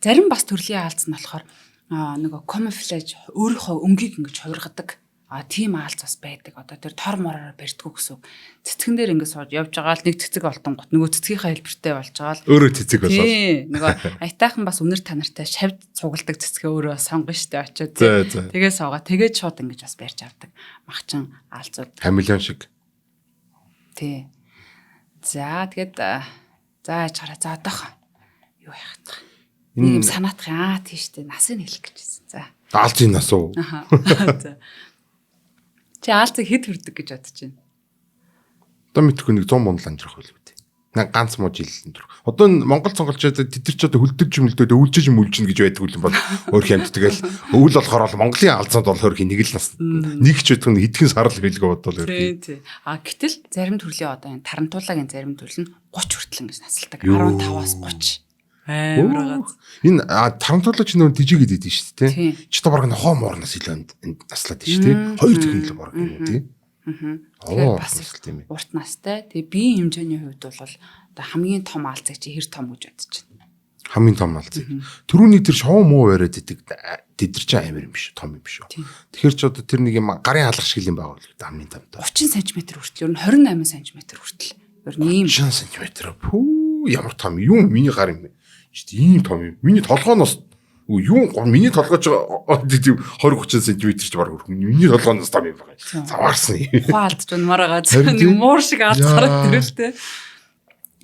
A: зарим бас төрлийн аалз нь болохоор нөгөө камуфляж өөрийнхөө өнгийг ингэж хувиргадаг. Тийм аалз бас байдаг. Одоо тэр тор мороор барьдгүү гэсэн. Цэцгэн дээр ингэ сууж явж байгаа л нэг цэцэг олдонгот нөгөө цэцгийнхаа хэлбэртэй болж байгаа л
B: өөрөө цэцэг болоо.
A: Тий. Нөгөө аятайхан бас үнэр танартай шавд цугладаг цэцгээ өөрөө сонгоно штэ очиод. Тэгээ суугаа тэгээд шууд ингэж бас барьж авдаг. Махчин аалзууд.
B: Хамелеон шиг.
A: Тий. За тэгээд за чараа за одоох юу яах вэ? Нэг юм санаатах тийштэй насыг хэлэх гэжсэн. За.
B: Аалзын нас уу?
A: За. Чи аалзыг хэд хүрдэг гэж бодож байна?
B: Одоо мэдхгүй нэг 100 мунд амжрах байл үү? Нэг ганц муу жил энэ. Одоо Монгол цонголчууд тэд нар ч одоо хөлдөж мөлдөөд өвлжиж мөлжин гэж байдаг юм бол өөр хэмт тэгэл өвөл болохоор Монголын алзанд бол хөрх нэг л нас нэг ч үтгэн хэдхэн сар л хэлгээ бодвол өөр.
A: Тий. Гэтэл зарим төрлийн одоо энэ тарантуулагийн зарим төрөл нь 30 хүртэл ингэж насалдаг. 15-аас 30. Амаргаад.
B: Энэ тарантуулагч нөө дижигэд идэв шүү дээ, тий. Ч одоо бараг нохоо моорноос илүү наслаад шүү дээ. Хоёр тэгэн л бараг юм тий.
A: Тэгэхээр бас урт настай. Тэгээ биеийн хэмжээний хувьд бол одоо хамгийн том аалзыг чи хэр том гэж бодож байна?
B: Хамгийн том аалзыг. Төрөний тэр шоу муу бариад идэг тэдэр чи амир юм биш, том юм биш. Тэгэхээр ч одоо тэр нэг юм гарын алга шиг юм байгаа л хамгийн том.
A: 30 см хүртэл, ер нь 28 см хүртэл. Ер нь ийм
B: 30 см. Пүү ямар том юм миний гар юм бэ? Ийм том юм. Миний толгооноос юу миний толгойч 20 30 см ч бараг хөрх. Миний толгооноос том юм байна. Заваарсан юм.
A: Хаалдж унмаараа нэг муур шиг аалз гараад тэрэлтэй.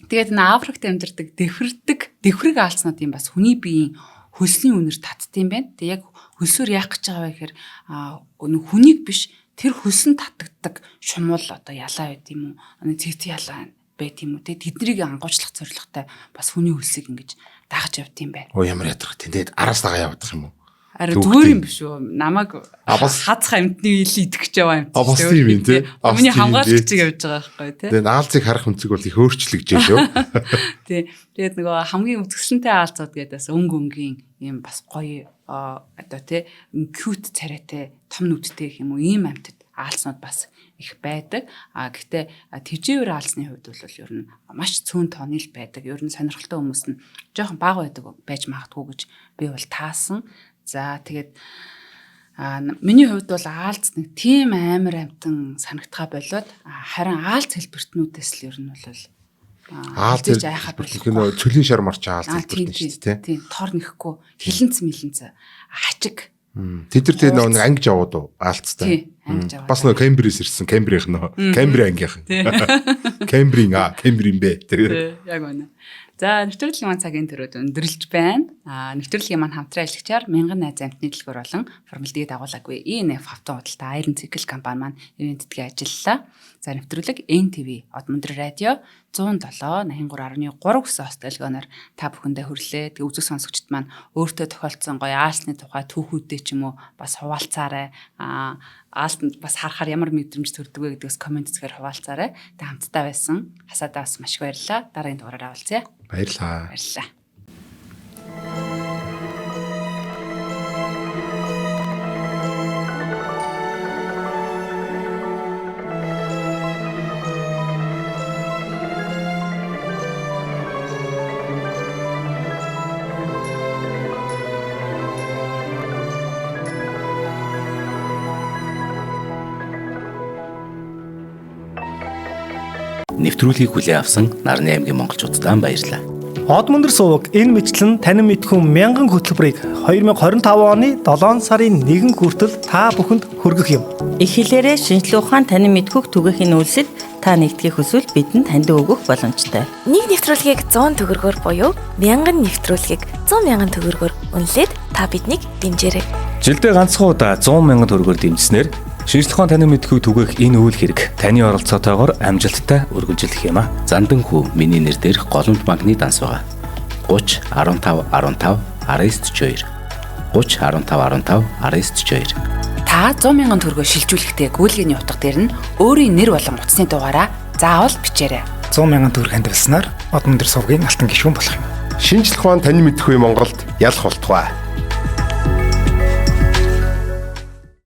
A: Тэгээд энэ Африкт амьдардаг дэвхрэг аалзнууд юм бас хүний биеийн хөлсний үнэр татдсан байна. Тэгээд яг хөлсөөр яах гэж байгаа вэ гэхээр хүнийг биш тэр хөлсөн татдаг шумуул одоо ялаа байд юм уу? Цэцэн ялаа байт юм уу? Тэгээд тэднийг ангуучлах зорилготой бас хүний хөлсийг ингэж дагаж явд юм байна.
B: Оо ямар ядрах тийм. Тэгээд араас тагаа явах юм уу?
A: Араа зүгээр юм биш үү? Намайг хазах амьтны ил идэх гэж яваа юм.
B: Бас тийм юм тий.
A: Миний хамгаалагч явж байгаа байхгүй тий.
B: Тэгээ наалзыг харах өнцөг бол их өөрчлөгдөж шүү.
A: Тий. Тэгээд нөгөө хамгийн үзэсгэлэнтэй аалзууд гэдэг бас өнгийн ийм бас гоё одоо тий cute царайтай том нүдтэй гэх юм уу ийм амьтад аалзнууд бас их байдаг. Гэхдээ тэжээвэр аалзны хувьд бол ер нь маш цөөн тооны л байдаг. Ер нь сонирхолтой хүмүүс нь жоохон бага байдаг байж магадгүй гэж би бол таасан. За тэгээд миний хувьд бол аалз нэг тийм амар амтан санагтгаа болоод харин аалз хэлбэртнүүдээс л ер нь бол
B: аалз хэлбэрт цөлийн шар марч аалз хэлбэрт нь шүү дээ
A: тийм тор нэхгүй хилэнц мэлэнц хачиг
B: тэд нар нэг анги жавууд уу аалцтай бас нөгөө Кембрис ирсэн Кембрийнх нөө Кембри ангийнх Кембрийн бэ
A: яг үнэ. За нэвтрүүлгийн маань цагийн төрөд өндөрлж байна. Нэвтрүүлгийн маань хамтран ажиллагчаар мянган найз амтны дэлгүүр болон формалдыг дагуулаагүй ENF автон худалдаа Iron Cycle компани маань ивэнтдгээ ажиллалаа. За нэвтрүүлэг NTV Одмондөр радио 107.83 гэсэн хостелгоноор та бүхэндээ хүрлээ. Тэгээ үзэг сонсогчд маань өөртөө тохиолдсон гоё аалсны тухай түүхүүдээ ч юм уу бас хуваалцаарай. Аалтанд бас харахаар ямар мэдрэмж төрдөг вэ гэдгээс комент хийхээр хуваалцаарай. Тэг хамтдаа байсан. Хасаадаа бас маш их баярлалаа. Дараагийн дугаараараа уулзъя.
B: Баярлалаа.
A: Баярлалаа.
C: Нэвтрүүлгийг хүлээн авсан Нарны аймгийн монголчуудаа баярлалаа.
D: Одмондөр суваг энэ мэтлэн танин мэдхүн мянган хөтөлбөрийг 2025 оны 7 сарын 1 хүртэл та бүхэнд хүргэх юм.
E: Их хэлээрээ шинжлэх ухаан танин мэдхүх түгээхийн үйлсэд та нэгтгэх хүсвэл бидэнд таньд өгөх боломжтой.
F: Нэг нэвтрүүлгийг 100 төгрөгөөр буюу мянган нэвтрүүлгийг 100 мянган төгрөгөөр үнэлээд та биднийг дэмжээрэй.
G: Жилдээ ганцхан удаа 100 мянган төгрөгөөр дэмжснээр шинжлэх ухаан танин мэдхүг түгээх энэ үйл хэрэг таны оролцоотойгоор амжилттай үргэлжлэх юм а.
C: Зандан хүү миний нэр дээрх голомт банкны данс байгаа. 30 15 15 1942 30 15 15 1942
A: Та 100 мянган төгрөгөөр шилжүүлэхдээ гүйлгээний утга дээр нь өөрийн нэр болон утасны дугаараа заавал бичээрэй.
D: 100 мянган төгрөг хандвалснаар Одмондөр сувгийн алтан гишүүн болох юм.
B: Шинжлэх ухаан танин мэдхгүй Монголд ялах болтугай.